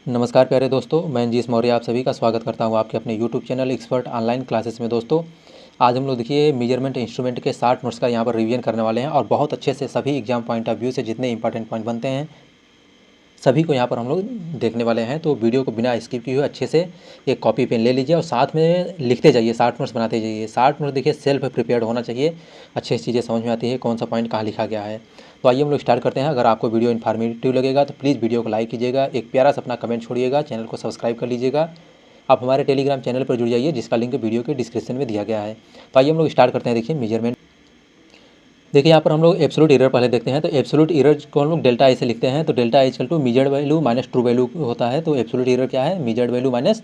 नमस्कार प्यारे दोस्तों, मैं अंजीश मौर्य आप सभी का स्वागत करता हूं आपके अपने YouTube channel expert online classes में। दोस्तों आज हम लोग देखिए मेजरमेंट इंस्ट्रूमेंट के 60 नोट्स का यहां पर रिवीजन करने वाले हैं और बहुत अच्छे से सभी एग्जाम पॉइंट ऑफ व्यू से जितने इंपॉर्टेंट पॉइंट बनते हैं सभी को यहाँ पर हम लोग देखने वाले हैं। तो वीडियो को बिना स्किप किए हुए अच्छे से एक कॉपी पेन ले लीजिए और साथ में लिखते जाइए, 60 नोट्स बनाते जाइए। 60 नोट्स देखिए सेल्फ प्रिपेयर्ड होना चाहिए, अच्छी चीज़ें समझ में आती है कौन सा पॉइंट कहाँ लिखा गया है। तो आइए हम लोग स्टार्ट करते हैं। अगर आपको वीडियो इन्फॉर्मेटिव लगेगा तो प्लीज़ वीडियो को लाइक कीजिएगा, एक प्यारा सा अपना कमेंट छोड़िएगा, चैनल को सब्सक्राइब कर लीजिएगा। आप हमारे टेलीग्राम चैनल पर जुड़ जाइए जिसका लिंक वीडियो के डिस्क्रिप्शन में दिया गया है। तो आइए हम लोग स्टार्ट करते हैं। देखिए मेजरमेंट, देखिए यहाँ पर हम लोग एब्सोल्यूट एरर पहले देखते हैं। तो एब्सोल्यूट एरर को हम लोग डेल्टा आई से लिखते हैं। तो delta I equal to measured value minus true value होता है। तो एब्सोल्यूट एरर क्या है? Measured value minus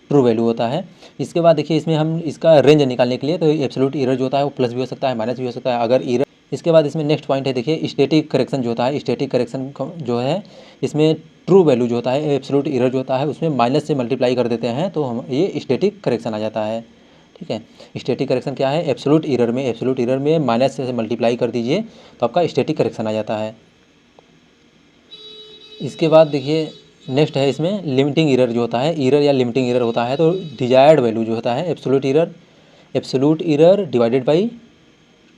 true value होता है। इसके बाद देखिए इसमें हम इसका रेंज निकालने के लिए तो एब्सोल्यूट एरर जो होता है वो प्लस भी हो सकता है माइनस भी हो सकता है अगर एरर। इसके बाद इसमें नेक्स्ट पॉइंट है, देखिए स्टैटिक करेक्शन जो होता है, स्टैटिक करेक्शन जो है इसमें ट्रू वैल्यू जो होता है एब्सोल्यूट एरर जो होता है उसमें माइनस से मल्टीप्लाई कर देते हैं तो हम ये स्टैटिक करेक्शन आ जाता है। ठीक है, स्टैटिक करेक्शन क्या है? एब्सोल्यूट एरर में माइनस से मल्टीप्लाई कर दीजिए तो आपका स्टैटिक करेक्शन आ जाता है। इसके बाद देखिए नेक्स्ट है इसमें लिमिटिंग एरर जो होता है, एरर या लिमिटिंग एरर होता है। तो डिजायर्ड वैल्यू जो होता है absolute error divided by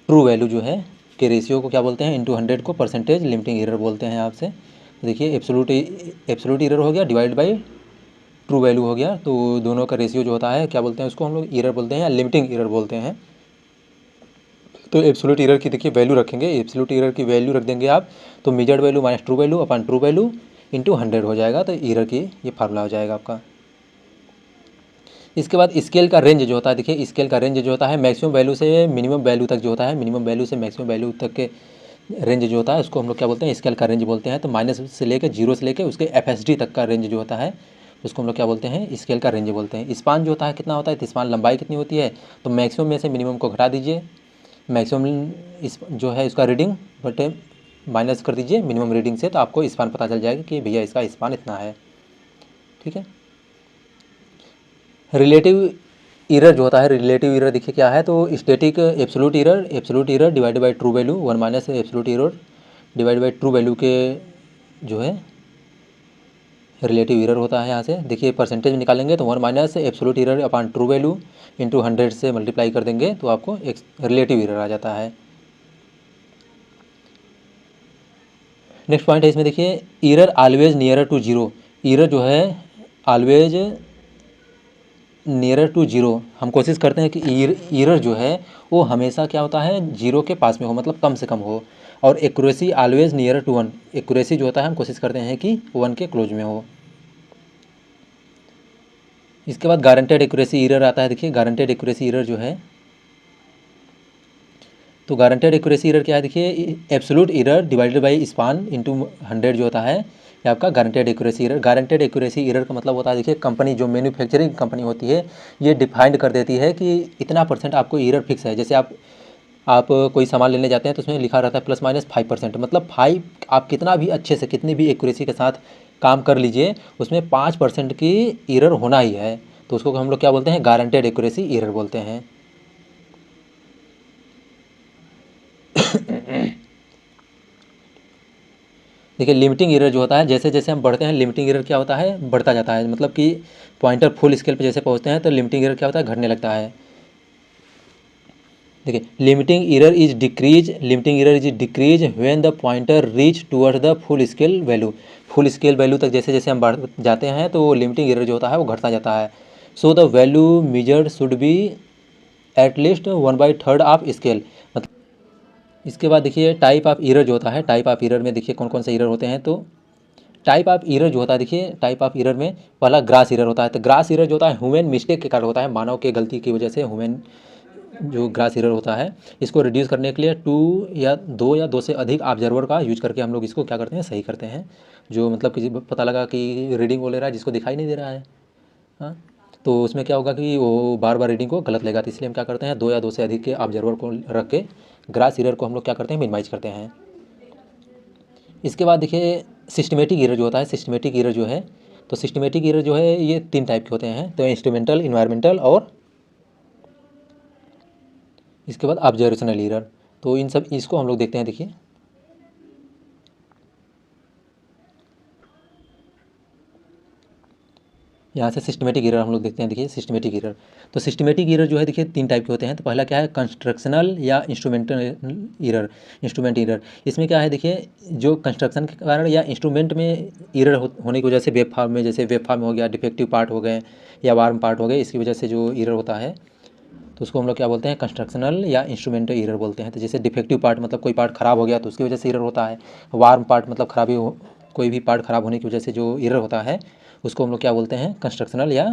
true value जो है के रेशियो को क्या बोलते हैं? इंटू 100 को परसेंटेज लिमिटिंग एरर बोलते हैं आपसे। तो देखिए एब्सोल्यूट एरर हो गया डिवाइड बाई ट्रू वैल्यू हो गया, तो दोनों का रेशियो जो होता है क्या बोलते हैं? उसको हम लोग एरर बोलते हैं या लिमिटिंग एरर बोलते हैं। तो एब्सोल्यूट एरर की देखिए वैल्यू रखेंगे, एब्सोल्यूट एरर की वैल्यू रख देंगे आप तो measured value minus true value अपन ट्रू वैल्यू इंटू 100 हो जाएगा। तो एरर की ये फार्मूला हो जाएगा आपका। इसके बाद स्केल का रेंज जो होता है, देखिए स्केल का रेंज जो होता है मैक्सिमम वैल्यू से मिनिमम वैल्यू तक जो होता है, मिनिमम वैल्यू से मैक्सिमम वैल्यू तक के रेंज जो होता है उसको हम लोग क्या बोलते हैं? स्केल का रेंज बोलते हैं। तो माइनस से लेकर जीरो से लेकर उसके FSD तक का रेंज जो होता है उसको हम लोग क्या बोलते हैं? स्केल का रेंज बोलते हैं। स्पान जो होता है कितना होता है? तो स्पान लंबाई कितनी होती है? तो मैक्सिमम में से मिनिमम को घटा दीजिए, मैक्सिमम इस जो है इसका रीडिंग बटे माइनस कर दीजिए मिनिमम रीडिंग से, तो आपको स्पान पता चल जाएगा कि भैया इसका स्पान इतना है। ठीक है, रिलेटिव एरर जो होता है, रिलेटिव एरर देखिए क्या है? तो static absolute error divide by true value, one minus absolute error divide by true value के जो है रिलेटिव एरर होता है। यहाँ से देखिए परसेंटेज निकालेंगे तो one minus absolute error upon true value into 100 से मल्टीप्लाई कर देंगे तो आपको एक रिलेटिव एरर आ जाता है। नेक्स्ट पॉइंट है इसमें देखिए error always nearer to zero. Error जो है ऑलवेज नियरर टू जीरो, हम कोशिश करते हैं कि एरर जो है वो हमेशा क्या होता है? जीरो के पास में हो, मतलब कम से कम हो। और accuracy always nearer to one, accuracy जो होता है हम कोशिश करते हैं कि वन के क्लोज में हो। इसके बाद गारंटेड एक्यूरेसी एरर आता है। देखिए गारंटेड एक्यूरेसी एरर जो है, तो गारंटेड एक्यूरेसी एरर क्या है? देखिए absolute error divided by span into 100 जो होता है ये आपका guaranteed accuracy error. Guaranteed accuracy error का मतलब होता है, देखिए कंपनी जो मैन्युफैक्चरिंग कंपनी होती है ये डिफाइंड कर देती है कि इतना % आपको एरर फिक्स है। जैसे आप कोई सामान लेने जाते हैं तो उसमें लिखा रहता है प्लस माइनस 5%, मतलब 5 आप कितना भी अच्छे से कितनी भी एक्यूरेसी के साथ काम कर लीजिए उसमें 5% की एरर होना ही है। तो उसको हम लोग क्या बोलते हैं? गारंटेड एक्यूरेसी एरर बोलते हैं। देखिए लिमिटिंग एरर जो होता है, जैसे जैसे हम बढ़ते हैं लिमिटिंग एरर क्या होता है? बढ़ता जाता है, मतलब कि पॉइंटर फुल स्केल पे जैसे पहुंचते हैं तो लिमिटिंग एरर क्या होता है? घटने लगता है। देखिए limiting error is decrease when the pointer reach toward the full scale value. Full scale value तक जैसे जैसे हम बढ़ जाते हैं तो लिमिटिंग एरर जो होता है वो घटता जाता है। So the value measured should be at least 1/3 of scale. मतलब इसके बाद देखिए टाइप ऑफ एरर जो होता है, टाइप ऑफ एरर में देखिए कौन कौन से एरर होते हैं। तो टाइप ऑफ एरर जो होता है, देखिए टाइप ऑफ एरर में पहला ग्रास एरर होता है। तो ग्रास एरर जो होता है ह्यूमन मिस्टेक के कारण होता है, मानव के गलती की वजह से ह्यूमन जो ग्रास एरर होता है इसको रिड्यूस करने के लिए दो या दो से अधिक ऑब्जर्वर का यूज करके हम लोग इसको क्या करते हैं? सही करते हैं। जो मतलब किसी पता लगा कि रीडिंग वो ले रहा है जिसको दिखाई नहीं दे रहा है, हाँ, तो उसमें क्या होगा कि वो बार बार रीडिंग को गलत लेगा। तो इसलिए हम क्या करते हैं? दो या दो से अधिक के ऑब्जर्वर को रख के ग्रास एरर को हम लोग क्या करते हैं? मिनिमाइज करते हैं। इसके बाद देखिए सिस्टमेटिक एरर जो होता है, सिस्टमेटिक एरर जो है, तो सिस्टमेटिक एरर जो है ये 3 टाइप के होते हैं। तो इंस्ट्रूमेंटल, इन्वायरमेंटल और इसके बाद ऑब्जर्वेशनल एरर। तो इन सब इसको हम लोग देखते हैं। देखिए यहाँ से सिस्टमेटिक एरर हम लोग देखते हैं। देखिए सिस्टमेटिक एरर, तो सिस्टमेटिक एरर जो है देखिए 3 टाइप के होते हैं। तो पहला क्या है, कंस्ट्रक्शनल या इंस्ट्रूमेंटल एरर, इंस्ट्रूमेंट एरर। इसमें क्या है देखिए, जो कंस्ट्रक्शन के कारण या इंस्ट्रूमेंट में एरर होने की वजह से, वेब फॉर्म में, जैसे वेब फॉर्म हो गया, डिफेक्टिव पार्ट हो गए या वार्म पार्ट हो गए, इसकी वजह से जो एरर होता है तो उसको हम लोग क्या बोलते हैं, कंस्ट्रक्शनल या इंस्ट्रूमेंटल एरर बोलते हैं। तो जैसे डिफेक्टिव पार्ट मतलब कोई पार्ट ख़राब हो गया तो उसकी वजह से एरर होता है। वार्म पार्ट मतलब खराबी हो, कोई भी पार्ट ख़राब होने की वजह से जो एरर होता है उसको हम लोग क्या बोलते हैं, कंस्ट्रक्शनल या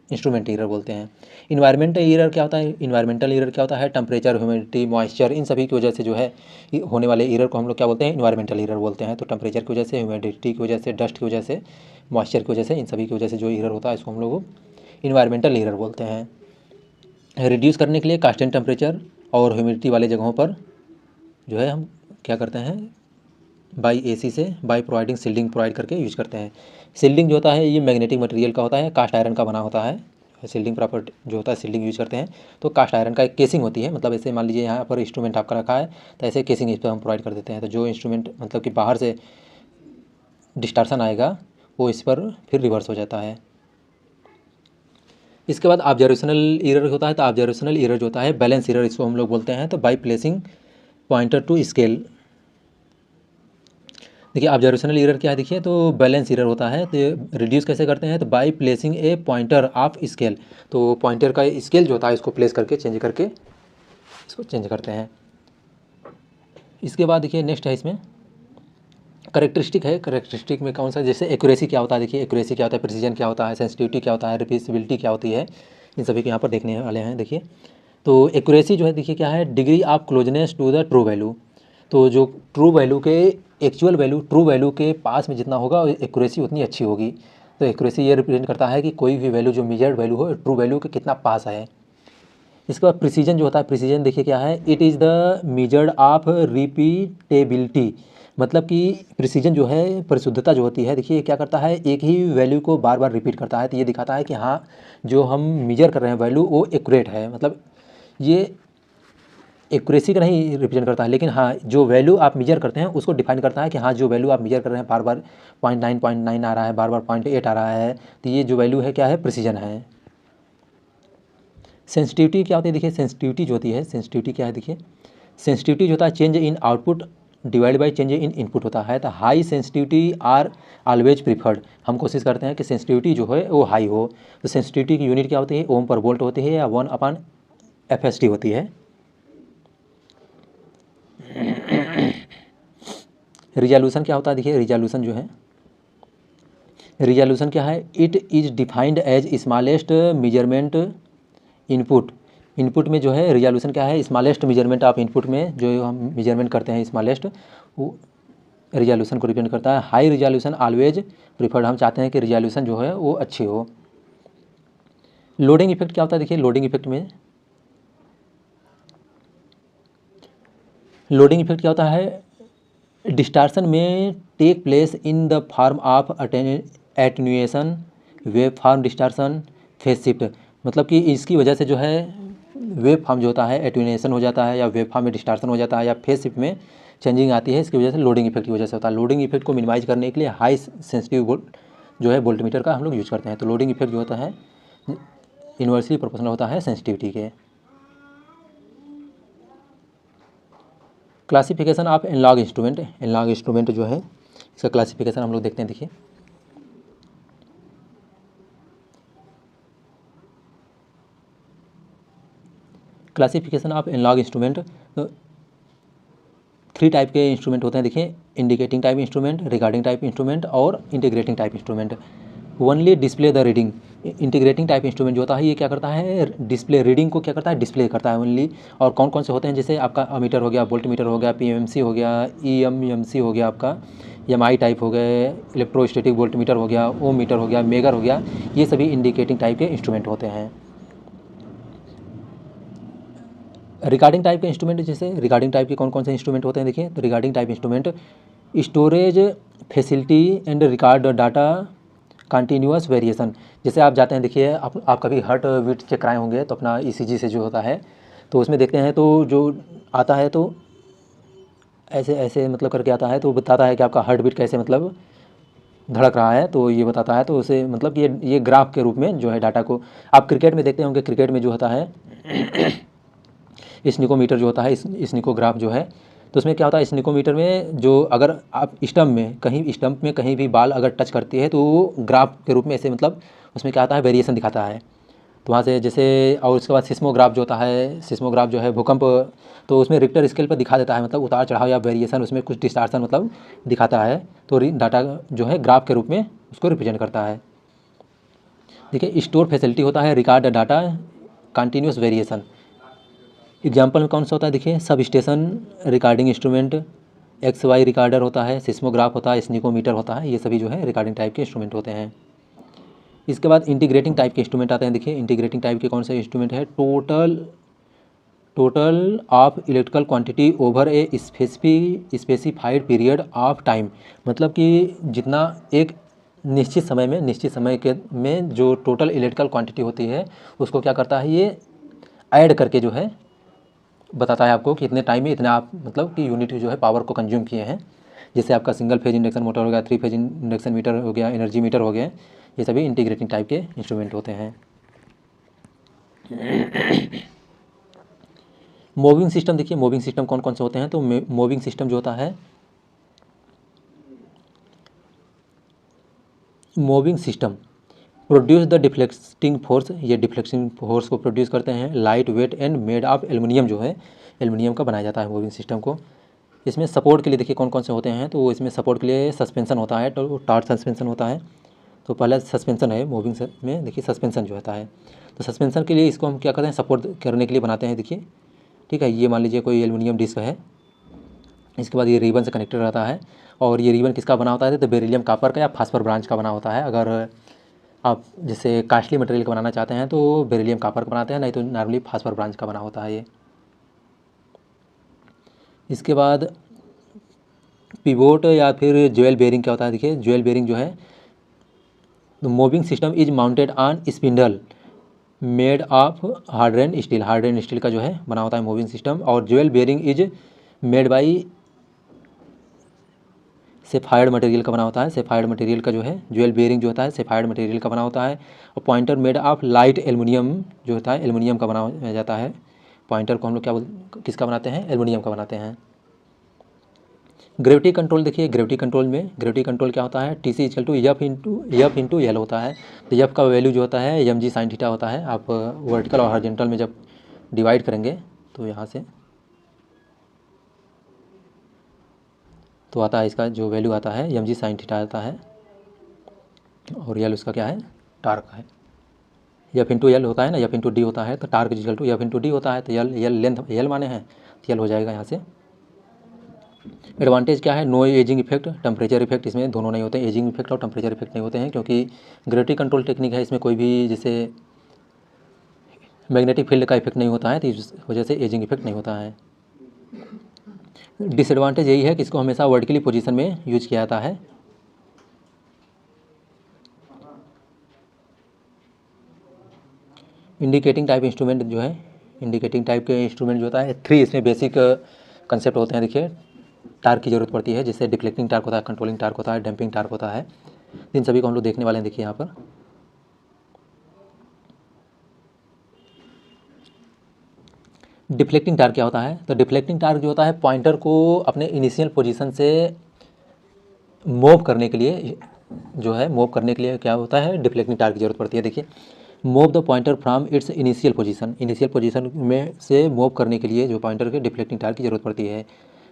इंस्ट्रूमेंट एरर बोलते हैं। इन्वायरमेंटल एरर क्या होता है, इन्वायरमेंटल एरर क्या होता है, टेम्परेचर, ह्यूमिडिटी, मॉइस्चर, इन सभी की वजह से जो है होने वाले एरर को हम लोग क्या बोलते हैं, इन्वायरमेंटल एरर बोलते हैं। तो टेम्परेचर की वजह से, ह्यूमिडिटी की वजह से, डस्ट की वजह से, मॉइस्चर की वजह से, इन सभी की वजह से जो एरर होता है इसको हम लोग इन्वायरमेंटल एरर बोलते हैं। रिड्यूस करने के लिए कांस्टेंट टेम्परेचर और ह्यूमिडिटी वाले जगहों पर जो है हम क्या करते हैं, बाई एसी से, बाई प्रोवाइडिंग शील्डिंग प्रोवाइड करके यूज करते हैं। शील्डिंग जो होता है ये मैग्नेटिक मटेरियल का होता है, कास्ट आयरन का बना होता है। शील्डिंग प्रॉपर्टी जो होता है, शील्डिंग यूज करते हैं तो कास्ट आयरन का एक केसिंग होती है। मतलब ऐसे मान लीजिए यहाँ पर इंस्ट्रूमेंट आपका रखा है तो ऐसे केसिंग इस पर हम प्रोवाइड कर देते हैं। तो जो इंस्ट्रूमेंट मतलब कि बाहर से डिस्टार्सन आएगा वो इस पर फिर रिवर्स हो जाता है। इसके बाद ऑब्जर्वेशनल एरर होता है। तो ऑब्जर्वेशनल एरर जो होता है, बैलेंस एरर इसको हम लोग बोलते हैं। तो by placing pointer to scale, देखिए ऑब्जर्वेशनल एरर क्या है देखिए, तो बैलेंस एरर होता है। तो रिड्यूस कैसे करते हैं, तो by placing A pointer of scale, तो पॉइंटर का स्केल जो होता है इसको प्लेस करके, चेंज करके इसको चेंज करते हैं। इसके बाद देखिए नेक्स्ट है इसमें करेक्टरिस्टिक है। करेक्टरिस्टिक में कौन सा, जैसे एक्यूरेसी क्या होता है, देखिए एक्यूरेसी क्या होता है, प्रिसीजन क्या होता है, सेंसिटिविटी क्या होता है, रिपीटेबिलिटी क्या होती है, इन सभी को यहाँ पर देखने वाले हैं। देखिए तो एक्यूरेसी जो है देखिए क्या है, degree of closeness to the true value. तो जो ट्रू वैल्यू के, एक्चुअल वैल्यू ट्रू वैल्यू के पास में जितना होगा एक्यूरेसी उतनी अच्छी होगी। तो एक्यूरेसी ये रिप्रेजेंट करता है कि कोई भी वैल्यू जो मेजर्ड वैल्यू हो ट्रू वैल्यू के कितना पास है। इसके बाद प्रिसीजन जो होता है, प्रिसीजन देखिए क्या है, it is the measured of repeatability. मतलब कि प्रिसीजन जो है, परिशुद्धता जो होती है, देखिए क्या करता है, एक ही वैल्यू को बार बार रिपीट करता है। तो ये दिखाता है कि हाँ जो हम मेजर कर रहे हैं वैल्यू वो एक्यूरेट है। मतलब ये एक्यूरेसी का नहीं रिप्रेजेंट करता है, लेकिन हाँ जो वैल्यू आप मेजर करते हैं उसको डिफाइन करता है कि हाँ जो वैल्यू आप मेजर कर रहे हैं, बार बार 0.9 आ रहा है, बार बार 0.8 आ रहा है, तो ये जो वैल्यू है क्या है, प्रिसीजन है। सेंसिटिविटी क्या होती है, देखिए सेंसिटिविटी जो होती है, सेंसिटिविटी क्या है देखिए, सेंसिटिविटी जो होता है change in output divide by change in input होता है। तो high sensitivity are always preferred, हम कोशिश करते हैं कि सेंसिटिविटी जो है वो हाई हो। तो सेंसिटिविटी की यूनिट क्या होती है, ओम पर वोल्ट होती है या 1/FSD होती है। रिजोल्यूशन क्या होता है, देखिए रिजोल्यूशन जो है, रिजोल्यूशन क्या है, it is defined as smallest measurement input. Input में जो है रिजोल्यूशन क्या है, स्मॉलेस्ट मेजरमेंट ऑफ इनपुट में जो हम मेजरमेंट करते हैं स्मॉलेस्ट, वो रिजोल्यूशन को रिप्रेजेंट करता है। हाई रिजोल्यूशन ऑलवेज प्रीफर्ड, हम चाहते हैं कि रिजोल्यूशन जो है वो अच्छी हो। लोडिंग इफेक्ट क्या होता है, देखिए लोडिंग इफेक्ट में, लोडिंग इफेक्ट क्या होता है, डिस्टार्सन में take place in the form of attenuation, wave form distortion, phase shift. मतलब कि इसकी वजह से जो है वेव फॉर्म जो होता है एटेन्यूएशन हो जाता है, या वेव फॉर्म में डिस्टार्सन हो जाता है, या फेज शिफ्ट में चेंजिंग आती है। इसकी वजह से लोडिंग इफेक्ट की वजह से होता है। लोडिंग इफेक्ट को मिनिमाइज करने के लिए हाई सेंसिटिव जो है वोल्टमीटर का हम लोग यूज करते हैं। तो लोडिंग इफेक्ट जो होता है इन्वर्सली प्रोपोर्शनल होता है सेंसिटिविटी के। Classification of analogue instrument, analogue instrument जो है इसका क्लासिफिकेशन हम लोग देखते हैं। देखिए क्लासिफिकेशन ऑफ एनालॉग इंस्ट्रूमेंट, तो 3 टाइप के इंस्ट्रूमेंट होते हैं। देखिए indicating type instrument, recording type instrument और integrating type instrument. Only display the reading, integrating type instrument जो होता है ये क्या करता है, डिस्प्ले रीडिंग को क्या करता है, डिस्प्ले करता है ओनली। और कौन कौन से होते हैं, जैसे आपका अमीटर हो गया, वोल्ट मीटर हो गया, PMMC हो गया, EMMC हो गया, आपका EMI टाइप हो गए, इलेक्ट्रोस्टैटिक वोल्ट मीटर हो गया, ओम मीटर हो गया, मेगर हो गया, ये सभी इंडिकेटिंग टाइप के इंस्ट्रूमेंट होते हैं। रिकॉर्डिंग टाइप के इंस्ट्रूमेंट, जैसे रिकॉर्डिंग टाइप के कौन कौन से इंस्ट्रूमेंट होते हैं, देखिए तो recording type instrument storage facility and record data continuous variation. जैसे आप जाते हैं, देखिए आप कभी हार्ट बीट चेक कराए होंगे तो अपना ECG से जो होता है तो उसमें देखते हैं तो जो आता है तो ऐसे ऐसे मतलब करके आता है, तो बताता है कि आपका हार्ट बीट कैसे मतलब धड़क रहा है तो ये बताता है। तो उसे मतलब ये ग्राफ के रूप में जो है डाटा को आप क्रिकेट में देखते होंगे, क्रिकेट में जो होता है स्निकोमीटर जो होता है, स्निकोग्राफ जो है, तो उसमें क्या होता है स्निकोमीटर में जो अगर आप स्टंप में कहीं भी बाल अगर टच करती है तो वो ग्राफ के रूप में ऐसे मतलब उसमें क्या आता है वेरिएशन दिखाता है। तो वहाँ से जैसे और उसके बाद सिस्मोग्राफ जो होता है, सिस्मोग्राफ जो है भूकंप, तो उसमें रिक्टर स्केल पर दिखा देता है, मतलब उतार चढ़ाव या वेरिएशन उसमें कुछ डिस्टार्सन मतलब दिखाता है। तो डाटा जो है ग्राफ के रूप में उसको रिप्रेजेंट करता है। देखिए स्टोर फैसिलिटी होता है record data continuous variation. Example में कौन सा होता है देखिए, sub station recording instrument, XY recorder होता है, सिस्मोग्राफ होता है, स्निकोमीटर होता है, ये सभी जो है रिकॉर्डिंग टाइप के इंस्ट्रूमेंट होते हैं। इसके बाद इंटीग्रेटिंग टाइप के इंस्ट्रूमेंट आते हैं। देखिए इंटीग्रेटिंग टाइप के कौन से इंस्ट्रूमेंट है, total of electrical quantity over a specified period of time, मतलब कि जितना एक निश्चित समय में जो टोटल इलेक्ट्रिकल क्वांटिटी होती है उसको क्या करता है ये ऐड करके जो है बताता है आपको कि इतने टाइम में इतना आप मतलब कि यूनिट जो है पावर को कंज्यूम किए हैं। जैसे आपका सिंगल फेज इंडक्शन मोटर हो गया, 3 फेज इंडक्शन मीटर हो गया, एनर्जी मीटर हो गया, ये सभी इंटीग्रेटिंग टाइप के इंस्ट्रूमेंट होते हैं। मूविंग सिस्टम, देखिए मूविंग सिस्टम कौन कौन से होते हैं, तो मूविंग सिस्टम जो होता है, moving system produce the deflecting force, ये डिफ्लेक्टिंग फोर्स को प्रोड्यूस करते हैं। Light weight and made of aluminium, जो है एल्युमिनियम का बनाया जाता है मूविंग सिस्टम को। इसमें सपोर्ट के लिए देखिए कौन कौन से होते हैं, तो इसमें सपोर्ट के लिए सस्पेंशन होता है, तो टार्क सस्पेंशन होता है। तो पहला सस्पेंशन है मूविंग में, देखिए सस्पेंशन जो होता है, तो सस्पेंशन के लिए इसको हम क्या करते हैं सपोर्ट करने के लिए बनाते हैं। देखिए ठीक है, ये मान लीजिए कोई एल्युमिनियम डिस्क है, इसके बाद ये रिबन से कनेक्टेड रहता है, और ये रिबन किसका बना होता है, तो बेरिलियम कॉपर का या फास्फर ब्रांच का बना होता है। अगर आप जैसे कास्टली मटेरियल का बनाना चाहते हैं तो बेरिलियम कॉपर का बनाते हैं, नहीं तो नॉर्मली फास्फर ब्रांच का बना होता है ये। इसके बाद पिवोट या फिर ज्वेल बेरिंग क्या होता है, देखिए ज्वेल बेरिंग जो है, the moving system is mounted on spindle made of hardened steel का जो है बना होता है मूविंग सिस्टम। और jewel bearing is made by sapphire material का बना होता है, सेफायर्ड मटेरियल का जो है ज्वेल बेरिंग जो होता है सेफायर्ड मटेरियल का बना होता है। और pointer made of light aluminium जो होता है एल्युमिनियम का बनाया जाता है। पॉइंटर को हम लोग किसका बनाते हैं, एल्युमिनियम का बनाते हैं। ग्रेविटी कंट्रोल, देखिए ग्रेविटी कंट्रोल क्या होता है, TC equal to F into L होता है। तो एफ का वैल्यू जो होता है mg साइन थीटा होता है। आप वर्टिकल और हॉरिजॉन्टल में जब डिवाइड करेंगे तो यहाँ से तो आता है, इसका जो वैल्यू आता है mg साइन थीटा आता है, और यल उसका क्या है टार्क है। एफ इंटू एल होता है ना, एफ इंटू डी होता है, तो torque equal to F into D होता है। तो यल लेंथ यल माने हैं, तो यल हो जाएगा यहाँ से। एडवांटेज क्या है, no ageing effect, temperature effect इसमें दोनों नहीं होते हैं, एजिंग इफेक्ट और टेम्परेचर इफेक्ट नहीं होते हैं, क्योंकि ग्रेविटी कंट्रोल टेक्निक है, इसमें कोई भी जैसे मैग्नेटिक फील्ड का इफेक्ट नहीं होता है, तो इस वजह से एजिंग इफेक्ट नहीं होता है। डिसएडवांटेज यही है कि इसको हमेशा वर्टिकली पोजीशन में यूज किया जाता है। इंडिकेटिंग टाइप इंस्ट्रूमेंट जो है, इंडिकेटिंग टाइप के इंस्ट्रूमेंट जो होता है 3 इसमें बेसिक कंसेप्ट होते हैं। देखिए टार्क की ज़रूरत पड़ती है, जिससे डिफ्लेक्टिंग टार्क होता है, कंट्रोलिंग टार्क होता है, डैम्पिंग टार्क होता है। इन सभी को हम लोग देखने वाले हैं। देखिए यहाँ पर डिफ्लेक्टिंग टार्क क्या होता है, तो डिफ्लेक्टिंग टार्क जो होता है पॉइंटर को अपने इनिशियल पोजीशन से मूव करने के लिए क्या होता है डिफ्लेक्टिंग टार्क की ज़रूरत पड़ती है। देखिए move the pointer from its initial position में से मूव करने के लिए जो पॉइंटर के डिफ्लेक्टिंग टार्क की ज़रूरत पड़ती है।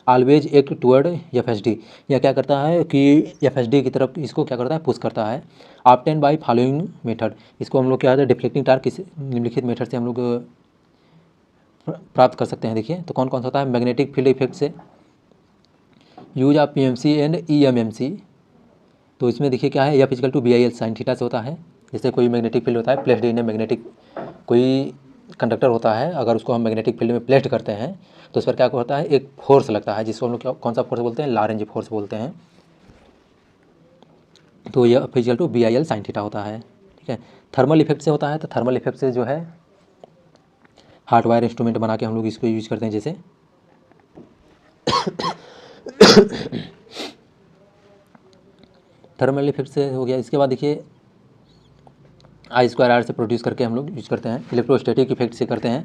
ऑलवेज एक टुवर्ड FHD, यह क्या करता है कि FHD की तरफ इसको क्या करता है पुश करता है। ऑब्टेन बाय फॉलोइंग मेथड, इसको हम लोग क्या है डिफ्लेक्टिंग टार्क किस निम्नलिखित मेथड से हम लोग प्राप्त कर सकते हैं। देखिए तो कौन कौन सा होता है, मैग्नेटिक फील्ड इफेक्ट से, use of PMC and EMMC। तो इसमें देखिए क्या है F equal to BIL sine theta से होता है। जैसे कोई मैग्नेटिक फील्ड होता है प्लेस्ड इन मैग्नेटिक, कोई कंडक्टर होता है, अगर उसको हम मैग्नेटिक फील्ड में प्लेस्ड करते हैं तो उस पर क्या होता है एक फोर्स लगता है, जिसको हम लोग कौन सा फोर्स बोलते हैं, लॉरेंज फोर्स बोलते हैं। तो यह F equal to BIL sine theta होता है। ठीक है, थर्मल इफेक्ट से होता है, तो थर्मल इफेक्ट से जो है हार्ड वायर इंस्ट्रूमेंट बना के हम लोग इसको यूज करते हैं। जैसे थर्मल इफेक्ट से हो गया। इसके बाद देखिए I²R से प्रोड्यूस करके हम लोग यूज करते हैं। इलेक्ट्रोस्टैटिक इफेक्ट से करते हैं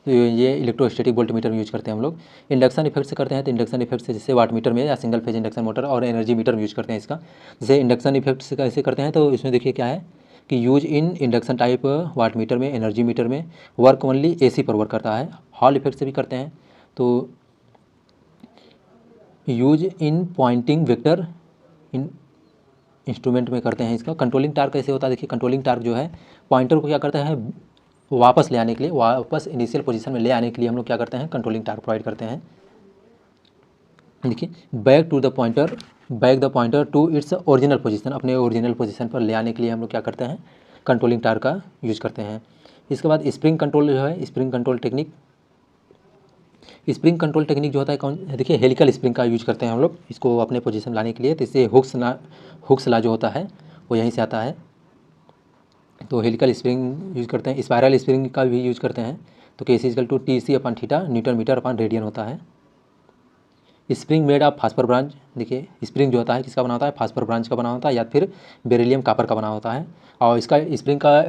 तो ये इलेक्ट्रोस्टैटिक वोल्टमीटर में यूज करते हैं हम लोग। इंडक्शन इफेक्ट से करते हैं तो इंडक्शन इफेक्ट से जैसे वाट मीटर में या सिंगल फेज इंडक्शन मोटर और एनर्जी मीटर में यूज करते हैं इसका। जैसे इंडक्शन इफेक्ट से कैसे करते हैं तो इसमें देखिए क्या है कि use in induction type watt meter में, एनर्जी मीटर में वर्क ओनली AC पर वर्क करता है। हॉल इफेक्ट से भी करते हैं तो use in Poynting vector in instrument में करते हैं इसका। कंट्रोलिंग टार्क कैसे होता है देखिए, कंट्रोलिंग टार्क जो है पॉइंटर को क्या करता है वापस ले आने के लिए, वापस इनिशियल पोजीशन में ले आने के लिए हम लोग क्या करते हैं कंट्रोलिंग टार्क प्रोवाइड करते हैं। देखिए back the pointer to its original position, अपने ओरिजिनल पोजीशन पर ले आने के लिए हम लोग क्या करते हैं कंट्रोलिंग टार्क का यूज करते हैं। इसके बाद स्प्रिंग कंट्रोल जो है, स्प्रिंग कंट्रोल टेक्निक जो होता है कौन देखिए हेलिकल स्प्रिंग का यूज करते हैं हम लोग इसको अपने पोजीशन लाने के लिए। तो इससे हुक्स ला जो होता है वो यहीं से आता है, तो हेलिकल स्प्रिंग यूज करते हैं। स्पायरल स्प्रिंग का भी यूज करते हैं तो K=TC/θ न्यूटन मीटर/रेडियन होता है। Spring made of phosphor branch, देखिए स्प्रिंग जो होता है किसका बना होता है फास्फर ब्रांच का बना होता है या फिर बेरिलियम कॉपर का बना होता है। और इसका स्प्रिंग का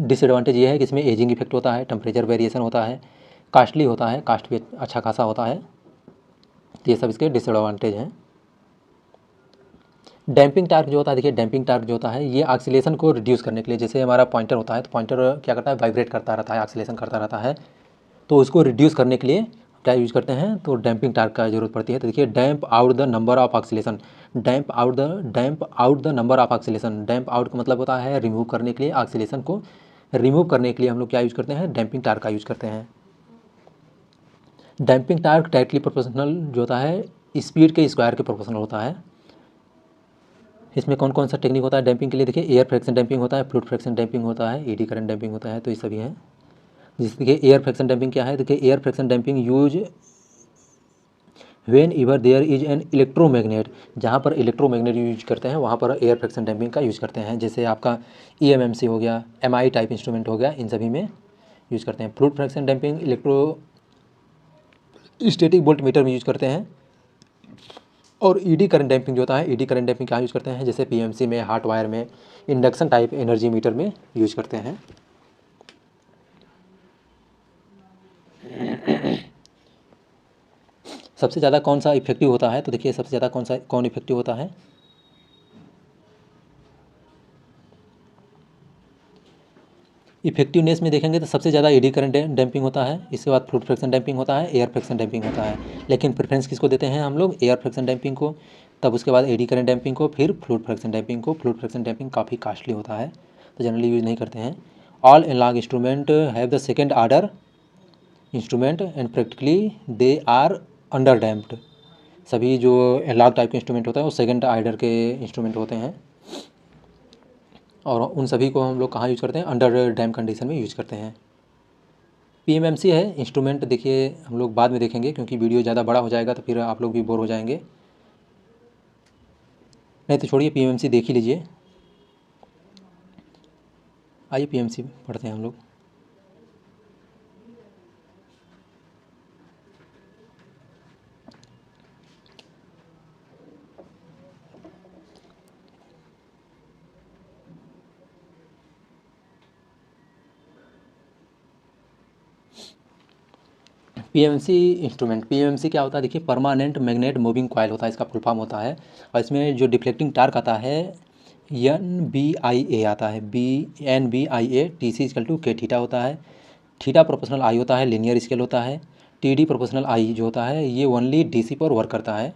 डिसएडवांटेज ये है कि इसमें एजिंग इफेक्ट होता है, टेम्परेचर वेरिएशन होता है, कास्टली होता है, कास्ट भी अच्छा खासा होता है, तो ये सब इसके डिसएडवांटेज हैं। डैम्पिंग टार्क जो होता है देखिए, डैम्पिंग टार्क जो होता है ये ऑक्सीलेशन को रिड्यूस करने के लिए, जैसे हमारा पॉइंटर होता है तो पॉइंटर क्या करता है वाइब्रेट करता रहता है, ऑक्सीलेशन करता रहता है, तो उसको रिड्यूस करने के लिए क्या यूज करते हैं तो डैम्पिंग टार्क का जरूरत पड़ती है। तो देखिए damp out the number of oscillation, damp out the number of oscillation, damp out का मतलब होता है रिमूव करने के लिए, ऑक्सीलेशन को रिमूव करने के लिए हम लोग क्या यूज करते हैं डैम्पिंग टार्क का यूज करते हैं। डैम्पिंग टार्क डायरेक्टली प्रोपोर्शनल जो होता है स्पीड के स्क्वायर के प्रोपोर्शनल होता है। इसमें कौन कौन सा टेक्निक होता है डैम्पिंग के लिए देखिए, एयर फ्रैक्शन डैम्पिंग होता है, फ्लूइड फ्रैक्शन डैम्पिंग होता है, एडी करंट डैम्पिंग होता है, तो ये सभी हैं। जैसे देखिए एयर फ्रैक्शन डैम्पिंग क्या है, देखिए air friction damping use whenever there is an electromagnet, जहाँ पर इलेक्ट्रोमैग्नेट यूज करते हैं वहाँ पर एयर फ्रैक्शन डैम्पिंग का यूज करते हैं। जैसे आपका EMMC हो गया, MI टाइप इंस्ट्रूमेंट हो गया, इन सभी में यूज करते हैं। Fluid friction damping electrostatic voltmeter में यूज करते हैं। और ED करंट डैम्पिंग जो होता है, ED करंट डैम्पिंग क्या यूज करते हैं जैसे PMC में, हॉट वायर में, इंडक्शन टाइप एनर्जी मीटर में यूज करते हैं। सबसे ज़्यादा कौन सा इफेक्टिव होता है तो देखिए सबसे ज़्यादा कौन इफेक्टिव होता है, इफेक्टिवनेस में देखेंगे तो सबसे ज़्यादा एडी करंट डैम्पिंग होता है, इसके बाद फ्लूइड फ्रैक्शन डैम्पिंग होता है, एयर फ्रैक्शन डैम्पिंग होता है। लेकिन प्रेफरेंस किसको देते हैं हम लोग एयर फ्रैक्शन डैम्पिंग को, तब उसके बाद एडी करंट डैम्पिंग को, फिर फ्लूइड फ्रैक्शन डैम्पिंग को। फ्लूइड फ्रैक्शन डैम्पिंग काफ़ी कास्टली होता है तो जनरली यूज़ नहीं करते हैं। All analogue instrument have the second order instrument and practically they are under damped, सभी जो एनालॉग टाइप के इंस्ट्रूमेंट होते हैं वो सेकेंड आर्डर के इंस्ट्रूमेंट होते हैं और उन सभी को हम लोग कहाँ यूज़ करते हैं अंडर डैम कंडीशन में यूज़ करते हैं। PMMC है इंस्ट्रूमेंट, देखिए हम लोग बाद में देखेंगे क्योंकि वीडियो ज़्यादा बड़ा हो जाएगा तो फिर आप लोग भी बोर हो जाएंगे, नहीं तो छोड़िए PMMC देख ही लीजिए। आइए PMMC पढ़ते हैं हम लोग। PMMC इंस्ट्रूमेंट, PMMC क्या होता है देखिए परमानेंट मैग्नेट मूविंग कॉइल होता है, इसका फुल फॉर्म होता है। और इसमें जो डिफ्लेक्टिंग टार्क आता है NBIA आता है, NBIA TC=K थीटा होता है, थीटा प्रोपोर्शनल I होता है, लीनियर स्केल होता है। TD प्रोपोर्शनल I जो होता है ये ओनली DC पर वर्क करता है।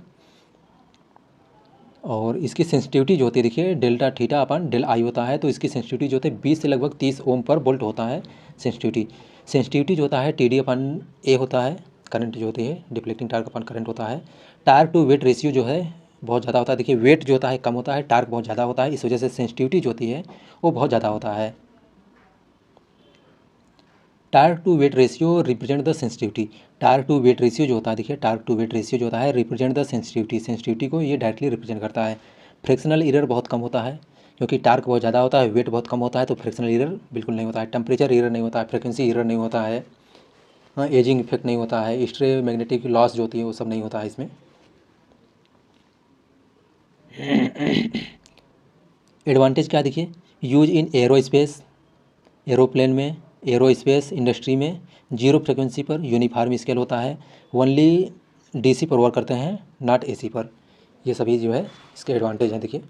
और इसकी सेंसिटिविटी जो होती है देखिए delta theta upon del I होता है, तो इसकी सेंसिटिविटी जो होती है 20 से लगभग 30 ओम पर वोल्ट होता है। सेंसिटिविटी जो होता है TD/A होता है, करंट जो होती है डिफ्लेक्टिंग टार्क अपन करंट होता है। टार्क टू वेट रेशियो जो है बहुत ज़्यादा होता है, देखिए वेट जो होता है कम होता है, टार्क बहुत ज़्यादा होता है, इस वजह से सेंसिटिविटी जो होती है वो बहुत ज़्यादा होता है। Torque to weight ratio represent the sensitivity, torque to weight ratio जो होता है देखिए टार्क टू वेट रेशियो जो होता है रिप्रेजेंट द सेंसिटिविटी को ये डायरेक्टली रिप्रेजेंट करता है। फ्रैक्शनल एरर बहुत कम होता है क्योंकि टार्क बहुत ज़्यादा होता है, वेट बहुत कम होता है, तो फ्रैक्शनल एरर बिल्कुल नहीं होता है, टेम्परेचर एरर नहीं होता है, फ्रिक्वेंसी एरर नहीं होता है, एजिंग इफेक्ट नहीं होता है, स्ट्रे मैग्नेटिक लॉस जो होती है वो सब नहीं होता है इसमें। एडवांटेज क्या देखिए, यूज इन एरोस्पेस, एरोप्लेन में, एरोस्पेस इंडस्ट्री में, जीरो फ्रिक्वेंसी पर यूनिफॉर्म स्केल होता है, ओनली डीसी पर वर्क करते हैं, नॉट एसी पर। ये सभी जो है इसके एडवांटेज हैं देखिए।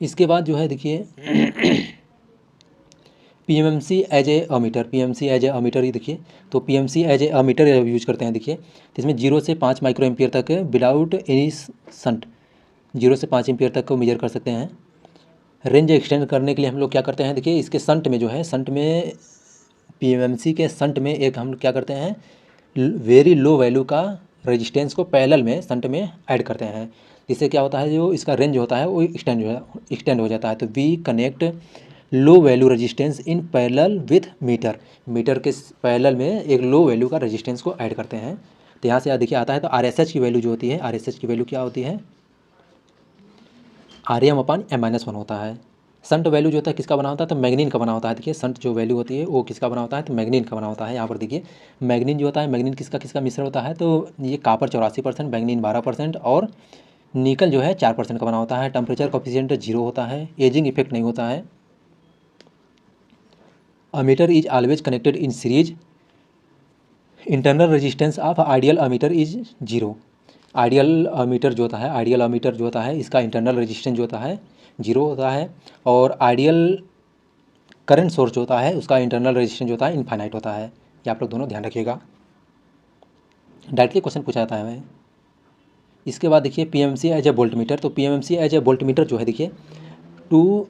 इसके बाद जो है देखिए PMC as a ammeter, PMC as a ammeter ही देखिए, तो PMC as a ammeter use करते हैं देखिए। तो इसमें 0 से 5 माइक्रो एम्पियर तक विदाउट एनी संट 0 से 5 एम्पियर तक को मेजर कर सकते हैं। रेंज एक्सटेंड करने के लिए हम लोग क्या करते हैं देखिए, इसके संट में जो है, संट में पीएमसी के संट में एक हम क्या करते हैं, वेरी लो वैल्यू का रेजिस्टेंस को पैरेलल में संट में ऐड करते हैं। इससे क्या होता है, जो इसका रेंज होता है वो एक्सटेंड हो जाता है। तो we connect low value resistance in parallel with meter, meter के पैरेलल में एक लो वैल्यू का रेजिस्टेंस को ऐड करते हैं। तो यहाँ से देखिए आता है, तो RSH की वैल्यू जो होती है, RSH की वैल्यू क्या होती है, Rm/m-1 होता है। संट वैल्यू जो होता है किसका बना होता है, तो मैग्नीन का बना होता है। देखिए संट जो वैल्यू होती है वो किसका बना होता है, तो मैग्नीन का बना होता है। यहाँ पर देखिए मैग्नीन जो होता है, मैग्नीन किसका किसका मिश्रण होता है, तो ये कापर 84%, मैग्नीन 12% और निकल जो है 4% का बना होता है। टेम्परेचर कोफिशिएंट 0 होता है, एजिंग इफेक्ट नहीं होता है। Ammeter is always connected in series, internal resistance of ideal ammeter is 0। Ideal ammeter जो होता है, आइडियल अमीटर जो होता है इसका इंटरनल रेजिस्टेंस जो होता है 0 होता है, और आइडियल करंट सोर्स जो होता है उसका इंटरनल रेजिस्टेंस जो होता है इनफाइनाइट होता है। ये आप लोग दोनों ध्यान रखिएगा, डायरेक्टली क्वेश्चन पूछा जाता है हमें। इसके बाद देखिए PMC as a volt meter, तो PMC as a volt meter जो है देखिए, to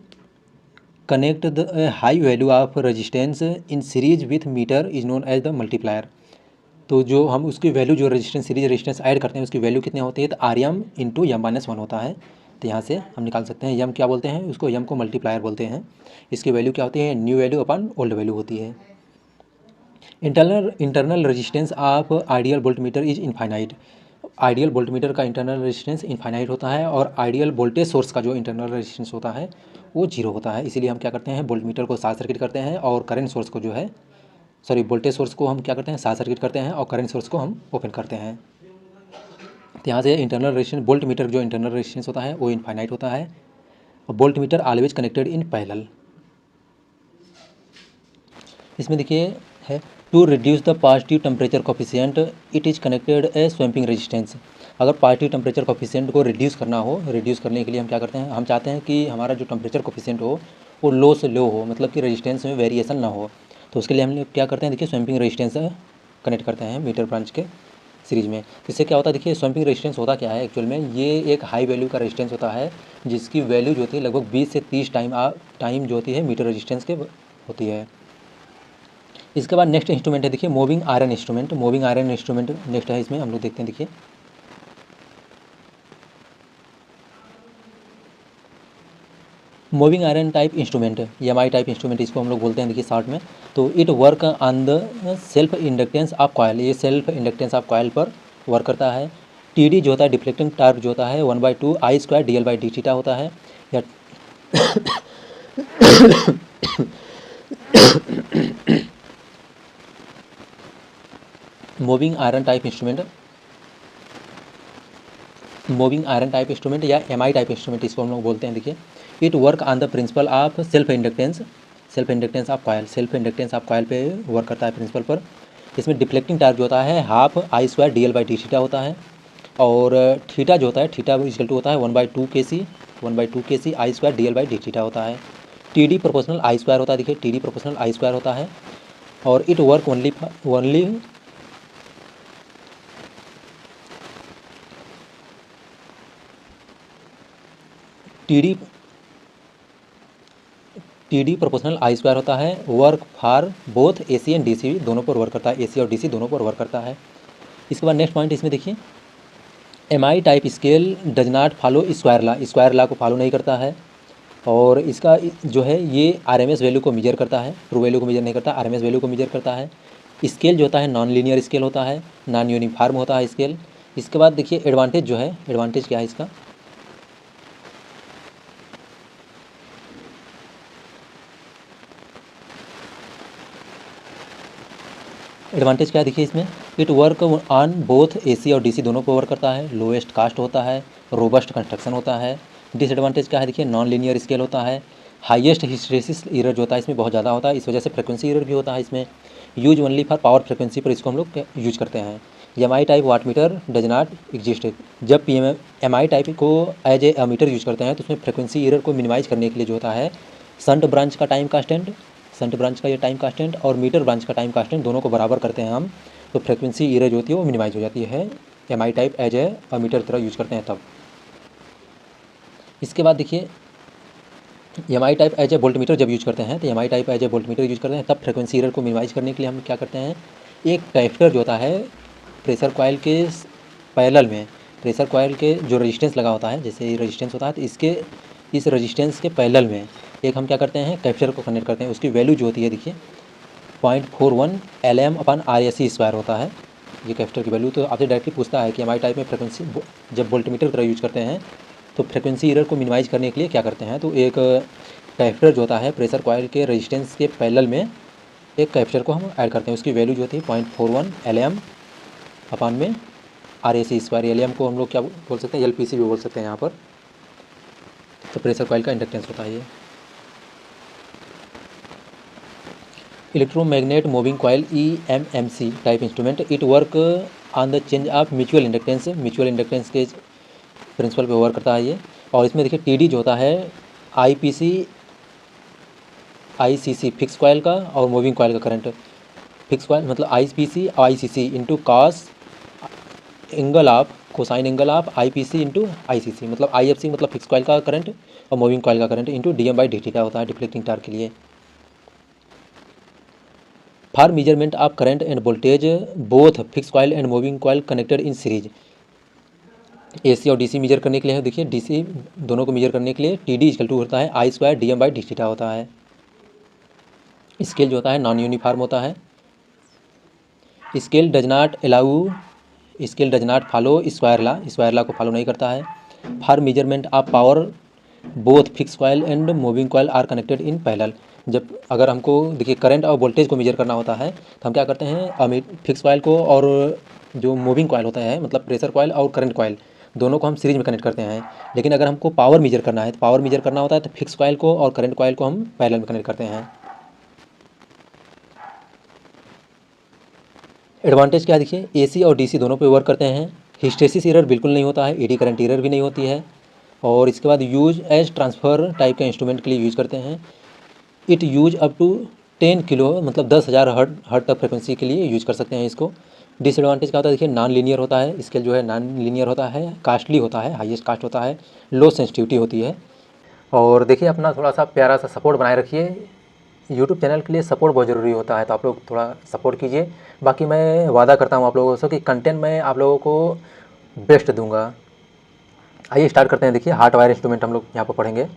connect the high value of resistance in series with meter is known as the multiplier. तो जो हम उसकी वैल्यू जो रेजिस्टेंस सीरीज रेजिस्टेंस ऐड करते हैं उसकी वैल्यू कितनी होती है, तो Rm/m-1 होता है। तो यहाँ से हम निकाल सकते हैं, यम क्या बोलते हैं उसको, यम को मल्टीप्लायर बोलते हैं। इसकी वैल्यू क्या होती है, new value upon old value होती है। Internal resistance of ideal voltmeter is infinite, ideal voltmeter का इंटरनल रेजिस्टेंस इनफाइनाइट होता है, और आइडियल वोल्टेज सोर्स का जो इंटरनल रेजिस्टेंस होता है वो 0 होता है। इसीलिए हम क्या करते हैं, वोल्टमीटर को शॉर्ट सर्किट करते हैं, और करंट सोर्स को जो है, सॉरी वोल्टेज सोर्स को हम क्या करते हैं, शॉर्ट सर्किट करते हैं, और करंट सोर्स को हम ओपन करते हैं। तो यहाँ से इंटरनल रेजिस्टेंस, वोल्ट मीटर जो इंटरनल रेजिस्टेंस होता है वो इनफाइनाइट होता है, और volt meter always connected in parallel. इसमें देखिए है, to reduce the positive temperature coefficient it is connected a swamping resistance. अगर पॉजिटिव टेम्परेचर कोफिशिएंट को रिड्यूस करना हो, रिड्यूस करने के लिए हम क्या करते हैं, हम चाहते हैं कि हमारा जो टेम्परेचर कोफिशिएंट हो वो लो से लो हो, मतलब कि रेजिस्टेंस में वेरिएशन ना हो। तो उसके लिए हम लोग क्या करते हैं, देखिए स्वैम्पिंग रेजिस्टेंस कनेक्ट करते हैं मीटर ब्रांच के सीरीज में। इससे क्या होता है, देखिए स्वैम्पिंग रेजिस्टेंस होता क्या है एक्चुअल में, ये एक हाई वैल्यू का रेजिस्टेंस होता है जिसकी वैल्यू जो होती है लगभग 20 से 30 टाइम जो होती है मीटर रेजिस्टेंस के होती है। इसके बाद नेक्स्ट इंस्ट्रूमेंट है देखिए moving iron instrument, moving iron instrument next है। इसमें हम लोग देखते हैं, देखिए moving iron type instrument, EMI type instrument इसको हम लोग बोलते हैं देखिए शॉर्ट में। तो it work on the self inductance of coil, ये सेल्फ इंडक्टेंस ऑफ कॉयल पर वर्क करता है। TD जो होता है डिफ्लेक्टिंग टार्क जो होता है 1/2 I² DL/d थीटा होता है। या moving iron type instrument, moving iron type instrument या MI टाइप इंस्ट्रूमेंट इसको हम लोग बोलते हैं। देखिए it work on the principle of self inductance, self inductance of coil, self inductance of coil पे वर्क करता है प्रिंसिपल पर। इसमें डिफ्लेक्टिंग टार्क जो होता है हाफ I² DL/d थीटा होता है, और थीटा जो होता है थीटा इक्वल टू होता है 1/2 kc I² DL/d थीटा होता है। TD प्रोपोर्शनल I² होता है, देखिए TD प्रोपोर्शनल I² होता है, और it work only TD proportional I² होता है, work for both AC and DC दोनों पर वर्क करता है, AC और DC दोनों पर वर्क करता है। इसके बाद नेक्स्ट पॉइंट इसमें देखिए MI type scale does not follow square law को फॉलो नहीं करता है, और इसका जो है ये RMS वैल्यू को मेजर करता है, ट्रू वैल्यू को मेजर नहीं करता, RMS वैल्यू को मेजर करता है। स्केल जो होता है नॉन लीनियर स्केल होता है, नॉन यूनिफॉर्म होता है स्केल। इसके बाद देखिए एडवांटेज जो है, एडवांटेज क्या है इसका, एडवांटेज क्या है देखिए इसमें, it work on both AC और DC दोनों पर वर्क करता है, लोएस्ट कास्ट होता है, रोबस्ट कंस्ट्रक्शन होता है, डिसएडवांटेज क्या है देखिए, नॉन लीनियर स्केल होता है, हाईएस्ट हिस्टैरिसीस एरर जो होता है इसमें बहुत ज़्यादा होता है, इस वजह से फ्रीक्वेंसी एरर भी होता है इसमें। Use only for power frequency पर इसको हम लोग यूज करते हैं। M type watt meter does not exist. जब एम टाइप को एज ए मीटर यूज करते हैं तो उसमें फ्रीक्वेंसी एरर को मिनिमाइज करने के लिए जो होता है शंट ब्रांच का टाइम कांस्टेंट, शंट ब्रांच का ये टाइम कांस्टेंट और मीटर ब्रांच का टाइम कांस्टेंट दोनों को बराबर करते हैं हम, तो फ्रीक्वेंसी एरर जो होती है वो मिनिमाइज हो जाती है। M type as a meter तरह यूज करते हैं तब। इसके बाद देखिए M type as a volt meter जब यूज करते हैं तो M type as a volt meter use करते हैं तब फ्रीक्वेंसी एरर को मिनिमाइज करने के लिए हम क्या करते हैं, एक कैपेसिटर जो होता है प्रेशर कॉइल के पैरेलल में, प्रेशर कॉइल के जो रेजिस्टेंस लगा होता है, जैसे ये रेजिस्टेंस होता है तो इसके इस रेजिस्टेंस के पैरेलल में एक हम क्या करते हैं कैपेसिटर को कनेक्ट करते हैं। उसकी वैल्यू जो होती है देखिए 0.41 Lm/RSc² होता है ये कैपेसिटर की वैल्यू। तो आपसे डायरेक्टली पूछता है कि एम टाइप में फ्रीक्वेंसी जब वोल्टमीटर की तरह यूज करते हैं तो फ्रीक्वेंसी एरर को मिनिमाइज करने के लिए क्या करते हैं, तो एक कैपेसिटर जो होता है प्रेशर कॉइल के रेजिस्टेंस के पैरेलल में एक कैपेसिटर को हम ऐड करते हैं। उसकी वैल्यू जो होती है 0.41 Lm/RSc²। एलएम को हम लोग क्या बोल सकते हैं, LPC भी बोल सकते हैं यहाँ पर। तो प्रेशर कॉइल का इंडक्टेंस होता है ये। Electromagnet moving coil EMMC type instrument, it work on the change of mutual inductance, mutual inductance के प्रिंसिपल पे वर्क करता है ये। और इसमें देखिए TD जो होता है IPC ICC फिक्स कॉइल का और मूविंग कॉइल का करंट, फिक्स कॉइल मतलब IPC ICC into cos angle of cosine angle of IPC into ICC, मतलब IFC मतलब फिक्स कॉइल का करंट और मूविंग कॉइल का करंट इंटू DM/dt का होता है डिफ्लेक्टिंग टार्क के लिए। For measurement of current end voltage both fix coil and moving coil connected in series. AC और DC मेजर करने के लिए देखिए DC दोनों को मेजर करने के लिए TD = होता है I² DM/dθ होता है। स्केल जो होता है नॉन यूनिफॉर्म होता है। Scale does not follow square law को फॉलो नहीं करता है। For measurement of power both fix coil and moving coil are connected in parallel. जब अगर हमको देखिए करंट और वोल्टेज को मेजर करना होता है तो हम क्या करते हैं, फिक्स कॉइल को और जो मूविंग कॉइल होता है मतलब प्रेशर कॉइल और करंट कॉइल दोनों को हम सीरीज में कनेक्ट करते हैं। लेकिन अगर हमको पावर मेजर करना है तो पावर मेजर करना होता है तो फिक्स कॉइल को और करंट कॉइल को हम पैरेलल में कनेक्ट करते हैं। एडवांटेज क्या देखिए, AC और DC दोनों पे वर्क करते हैं। हिस्टैरिसीस एरर बिल्कुल नहीं होता है, एडी करंट एरर भी नहीं होती है। और इसके बाद यूज एज ट्रांसफ़र टाइप के इंस्ट्रूमेंट के लिए यूज़ करते हैं। It use up to 10 kilo मतलब 10,000 हर्ट तक फ्रिक्वेंसी के लिए यूज कर सकते हैं इसको। डिसएडवांटेज क्या होता है देखिए, नॉन लीनियर होता है, स्केल जो है नॉन लीनियर होता है, कास्टली होता है, हाईएस्ट कास्ट होता है, लो सेंसिटिविटी होती है। और देखिए अपना थोड़ा सा प्यारा सा सपोर्ट बनाए रखिए। यूट्यूब चैनल के लिए सपोर्ट बहुत ज़रूरी होता है, तो आप लोग थोड़ा सपोर्ट कीजिए। बाकी मैं वादा करता हूँ आप लोगों से कि कंटेंट मैं आप लोगों को बेस्ट दूंगा। आइए स्टार्ट करते हैं। देखिए हार्ट वायर इंस्ट्रूमेंट हम लोग यहाँ पर पढ़ेंगे।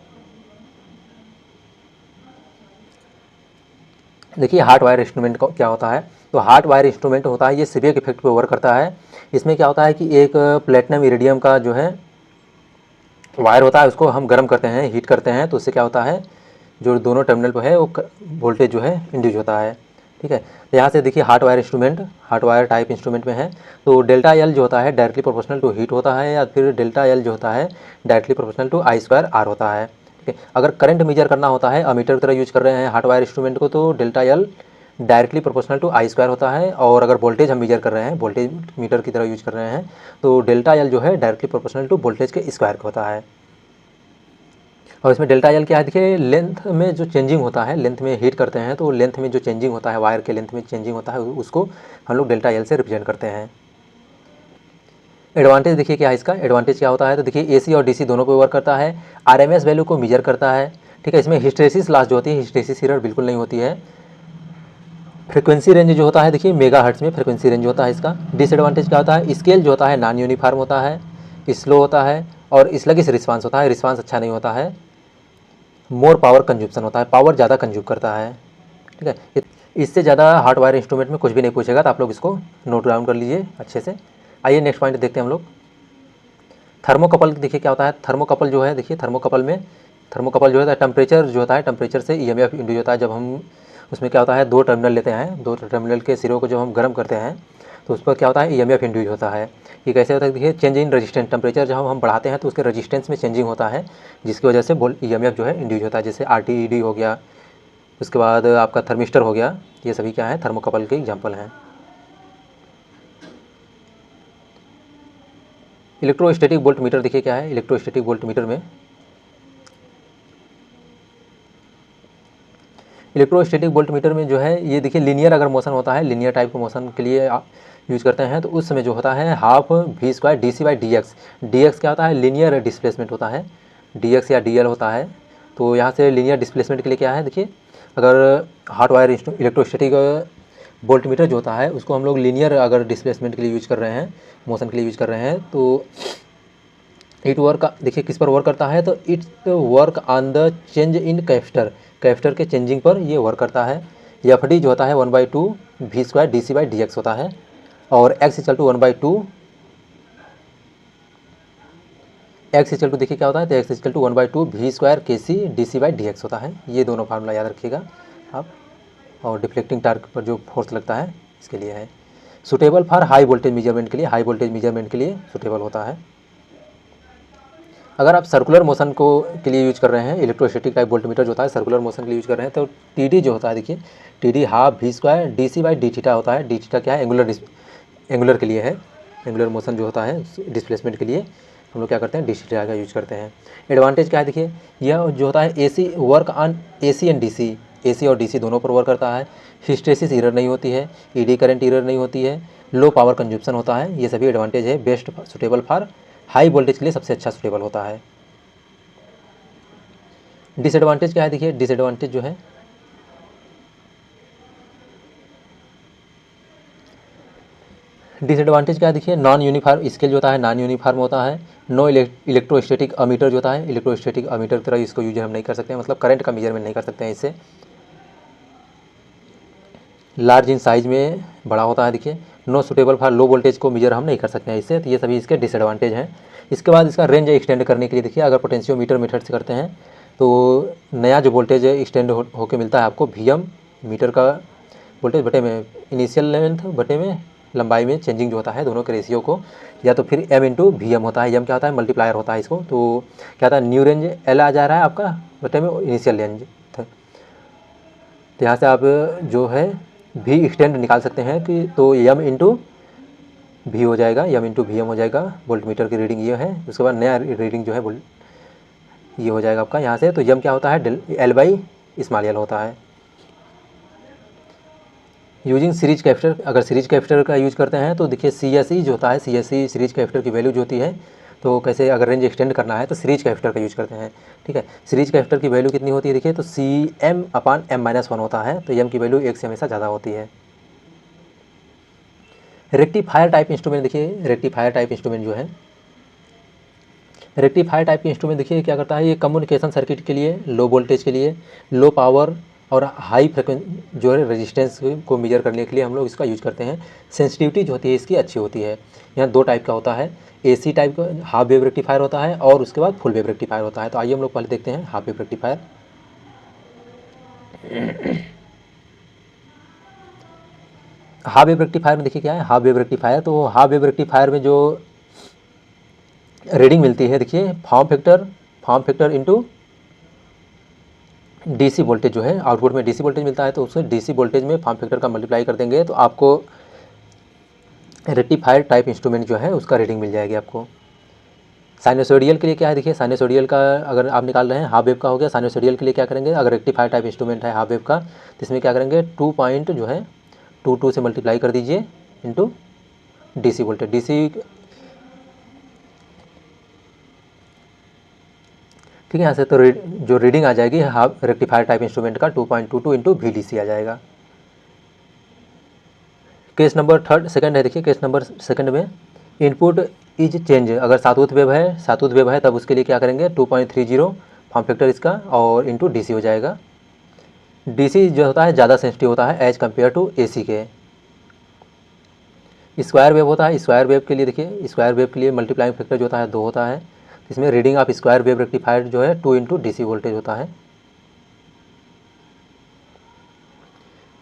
देखिए हार्ट वायर इंस्ट्रूमेंट क्या होता है, तो हार्ट वायर इंस्ट्रूमेंट होता है ये सीरियल इफेक्ट पे वर्क करता है। इसमें क्या होता है कि एक प्लेटिनम इरिडियम का जो है वायर होता है उसको हम गर्म करते हैं, हीट करते हैं, तो उससे क्या होता है जो दोनों टर्मिनल पर है वो वोल्टेज जो है इंड्यूस होता है। ठीक है, यहाँ से देखिए heart wire instrument heart wire type instrument में है, तो डेल्टा एल जो होता है डायरेक्टली प्रोपोर्शनल टू हीट होता है, या फिर डेल्टा एल जो होता है डायरेक्टली प्रोपोर्शनल टू I²R होता है। ठीक है, अगर करंट मेजर करना होता है अमीटर की तरह यूज कर रहे हैं हार्ट वायर इंस्ट्रूमेंट को, तो delta L directly proportional to I² होता है। और अगर वोल्टेज हम मेजर कर रहे हैं, वोल्टेज मीटर की तरह यूज कर रहे हैं, तो डेल्टा एल जो है डायरेक्टली प्रोपोर्शनल टू वोल्टेज के स्क्वायर का होता है। और इसमें डेल्टा एल क्या है देखिए, लेंथ में जो चेंजिंग होता है, लेंथ में हीट करते हैं तो लेंथ में जो चेंजिंग होता है, वायर के लेंथ में चेंजिंग होता है, उसको हम लोग डेल्टा एल से रिप्रेजेंट करते हैं। एडवांटेज देखिए क्या है इसका, एडवांटेज क्या होता है तो देखिए AC और DC दोनों पे वर्क करता है, RMS वैल्यू को मेजर करता है। ठीक है, इसमें हिस्टैरिसीस लॉस जो होती है, हिस्टैरिसीस एरर बिल्कुल नहीं होती है। फ्रीक्वेंसी रेंज जो होता है देखिए मेगाहर्ट्ज में फ्रीक्वेंसी रेंज होता है इसका। डिसएडवांटेज क्या होता है, स्केल जो होता है नॉन यूनिफॉर्म होता है, स्लो होता है और स्लगिश रिस्पांस होता है, रिस्पांस अच्छा नहीं होता है। मोर पावर कंज्यूप्शन होता है, पावर ज़्यादा कंज्यूम करता है। ठीक है, इससे ज़्यादा हार्ट वायर इंस्ट्रूमेंट में कुछ भी नहीं पूछेगा, तो आप लोग इसको नोट डाउन कर लीजिए अच्छे से। आइए नेक्स्ट पॉइंट देखते हैं हम लोग। थर्मोकपल देखिए क्या होता है, थर्मोकपल जो है देखिए थर्मोकपल जो है टेम्परेचर जो होता है, टेम्परेचर से EMF इंड्यूस होता है। जब हम उसमें क्या होता है दो टर्मिनल लेते हैं, दो टर्मिनल के सिरों को जब हम गर्म करते हैं तो उस पर क्या होता है EMF इंड्यूस होता है। ये कैसे होता है देखिए, चेंज इन रेजिस्टेंस, टेम्परेचर जब हम बढ़ाते हैं तो उसके रेजिस्टेंस में चेंजिंग होता है, जिसकी वजह से EMF जो है इंड्यूस होता है। जैसे RTED हो गया, उसके बाद आपका थर्मिस्टर हो गया, ये सभी क्या है, थर्मोकपल के एग्जाम्पल हैं। इलेक्ट्रोस्टैटिक वोल्ट मीटर देखिए क्या है, इलेक्ट्रोस्टैटिक वोल्ट मीटर में इलेक्ट्रोस्टैटिक वोल्ट मीटर में जो है ये देखिए, लीनियर अगर मोशन होता है, लीनियर टाइप का मोशन के लिए आप यूज़ करते हैं, तो उस समय जो होता है हाफ V² DC/dx। dx क्या होता है, लीनियर डिस्प्लेसमेंट होता है, dx या dl होता है। तो यहाँ से लीनियर डिस्प्लेसमेंट के लिए क्या है देखिए, अगर hot wire electrostatic volt meter जो होता है उसको हम लोग लीनियर अगर डिस्प्लेसमेंट के लिए यूज़ कर रहे हैं, मोशन के लिए यूज़ कर रहे हैं, तो इट वर्क देखिए किस पर वर्क करता है, तो it's work on the change in capacitor, capacitor के चेंजिंग पर ये वर्क करता है। FD जो होता है 1/2 V² DC/dx होता है, और x = 1/2 देखिए क्या होता है, तो x = 1/2 V² KC DC/dx होता है। ये दोनों फार्मूला याद रखिएगा आप। और डिफ्लेक्टिंग टार्क पर जो फोर्स लगता है इसके लिए है। Suitable for high voltage measurement के लिए, हाई वोल्टेज मेजरमेंट के लिए सुटेबल होता है। अगर आप सर्कुलर मोशन को के लिए यूज कर रहे हैं, इलेक्ट्रोस्टैटिक टाइप वोल्ट मीटर जो होता है सर्कुलर मोशन के लिए यूज कर रहे हैं, तो TD जो होता है देखिए, TD हाफ V² DC/dθ होता है। dθ क्या है, एंगुलर के लिए है, एंगुलर मोशन जो होता है डिस्प्लेसमेंट के लिए हम लोग क्या करते हैं, dθ का यूज करते हैं। एडवांटेज क्या है देखिए, यह जो होता है AC work on AC and DC, AC और DC दोनों पर वर्क करता है। हिस्टेसिस एरर नहीं होती है, ED करंट एरर नहीं होती है, लो पावर कंजप्शन होता है। ये सभी एडवांटेज है। Best suitable for high voltage के लिए सबसे अच्छा सुटेबल होता है। डिसएडवांटेज क्या है देखिए, डिसएडवांटेज जो है, डिसएडवांटेज क्या है देखिए, नॉन यूनिफॉर्म स्केल जो होता है, नॉन यूनिफॉर्म होता है। नो इलेक्ट्रोस्टैटिक अमीटर जो होता है, इलेक्ट्रोस्टैटिक अमीटर की तरह इसको यूज हम नहीं कर सकते हैं, मतलब करंट का मेजरमेंट नहीं कर सकते हैं इससे। लार्ज इन साइज में बड़ा होता है देखिए। No suitable for low voltage को मेजर हम नहीं कर सकते हैं इससे, तो ये सभी इसके डिसएडवांटेज हैं। इसके बाद इसका रेंज एक्सटेंड करने के लिए देखिए, अगर पोटेंशियोमीटर मेथड से करते हैं तो नया जो वोल्टेज एक्सटेंड होके मिलता है आपको, VM मीटर का वोल्टेज बटे में इनिशियल लेंथ बटे में लंबाई में चेंजिंग जो होता है दोनों के रेशियो को, या तो फिर M/VM होता है। M क्या होता है, मल्टीप्लायर होता है इसको, तो क्या होता है, न्यू रेंज L आ जा रहा है आपका बटे में इनिशियल रेंज। तो यहाँ से आप जो है V एक्सटेंड निकाल सकते हैं कि, तो M/V हो जाएगा, M/VM हो जाएगा। वोल्ट मीटर की रीडिंग ये है। उसके बाद नया रीडिंग जो है ये हो जाएगा आपका यहाँ से। तो M क्या होता है, L/l होता है। यूजिंग सीरीज कैपेसिटर, अगर सीरीज कैपेसिटर का यूज करते हैं तो देखिए CSE जो होता है, CSE सीरीज कैपेसिटर की वैल्यू जो होती है, तो कैसे अगर रेंज एक्सटेंड करना है तो सीरीज कैपेसिटर का यूज करते हैं। ठीक है, सीरीज कैपेसिटर की वैल्यू कितनी होती है देखिए, तो CM/m-1 होता है, तो M की वैल्यू 1 से हमेशा ज़्यादा होती है। रेक्टिफायर टाइप इंस्ट्रूमेंट देखिए, रेक्टिफायर टाइप इंस्ट्रूमेंट जो है, रेक्टिफायर टाइप के इंस्ट्रूमेंट देखिए क्या करता है, ये कम्युनिकेशन सर्किट के लिए, लो वोल्टेज के लिए, लो पावर और हाई फ्रिक्वेंसी जो है रेजिस्टेंस को मेजर करने के लिए हम लोग इसका यूज करते हैं। सेंसिटिविटी जो होती है इसकी अच्छी होती है। यहाँ 2 टाइप का होता है, AC टाइप का हाफ वेव रेक्टिफायर होता है, और उसके बाद फुल वेव रेक्टिफायर होता है। तो आइए हम लोग पहले देखते हैं half wave rectifier. Half wave rectifier में देखिए क्या है, हाफ वेव रेक्टिफायर, तो हाफ वेव रेक्टिफायर में जो रीडिंग मिलती है देखिए, form factor into DC voltage जो है, आउटपुट में DC वोल्टेज मिलता है, तो उसमें DC वोल्टेज में फॉर्म फैक्टर का मल्टीप्लाई कर देंगे तो आपको रेक्टिफायर टाइप इंस्ट्रूमेंट जो है उसका रीडिंग मिल जाएगी आपको। साइनोसोडियल के लिए क्या है देखिए, साइनोसोडियल का अगर आप निकाल रहे हैं, हाफ वेव का हो गया। साइनोसोडियल के लिए क्या करेंगे, अगर रेक्टिफायर टाइप इंस्ट्रूमेंट है हाफ वेव का, तो इसमें क्या करेंगे, 2 पॉइंट जो है 2 से मल्टीप्लाई कर दीजिए इंटू DC वोल्टेज। DC ठीक है, यहाँ से तो जो रीडिंग आ जाएगी हाफ रेक्टिफायर टाइप इंस्ट्रूमेंट का 2.22 इंटू VDC आ जाएगा। केस नंबर सेकंड है देखिए, केस नंबर सेकंड में इनपुट इज चेंज, अगर सातूथ वेव है तब उसके लिए क्या करेंगे, 2.30 फॉर्म फैक्टर इसका और इंटू DC हो जाएगा। DC जो होता है ज़्यादा सेंसिटिव होता है एज कम्पेयर टू AC के। स्क्वायर वेव होता है, स्क्वायर वेव के लिए देखिए, स्क्वायर वेव के लिए मल्टीप्लाइंग फैक्टर जो होता है 2 होता है। इसमें reading of square wave rectifier जो है 2 इंटू DC वोल्टेज होता है।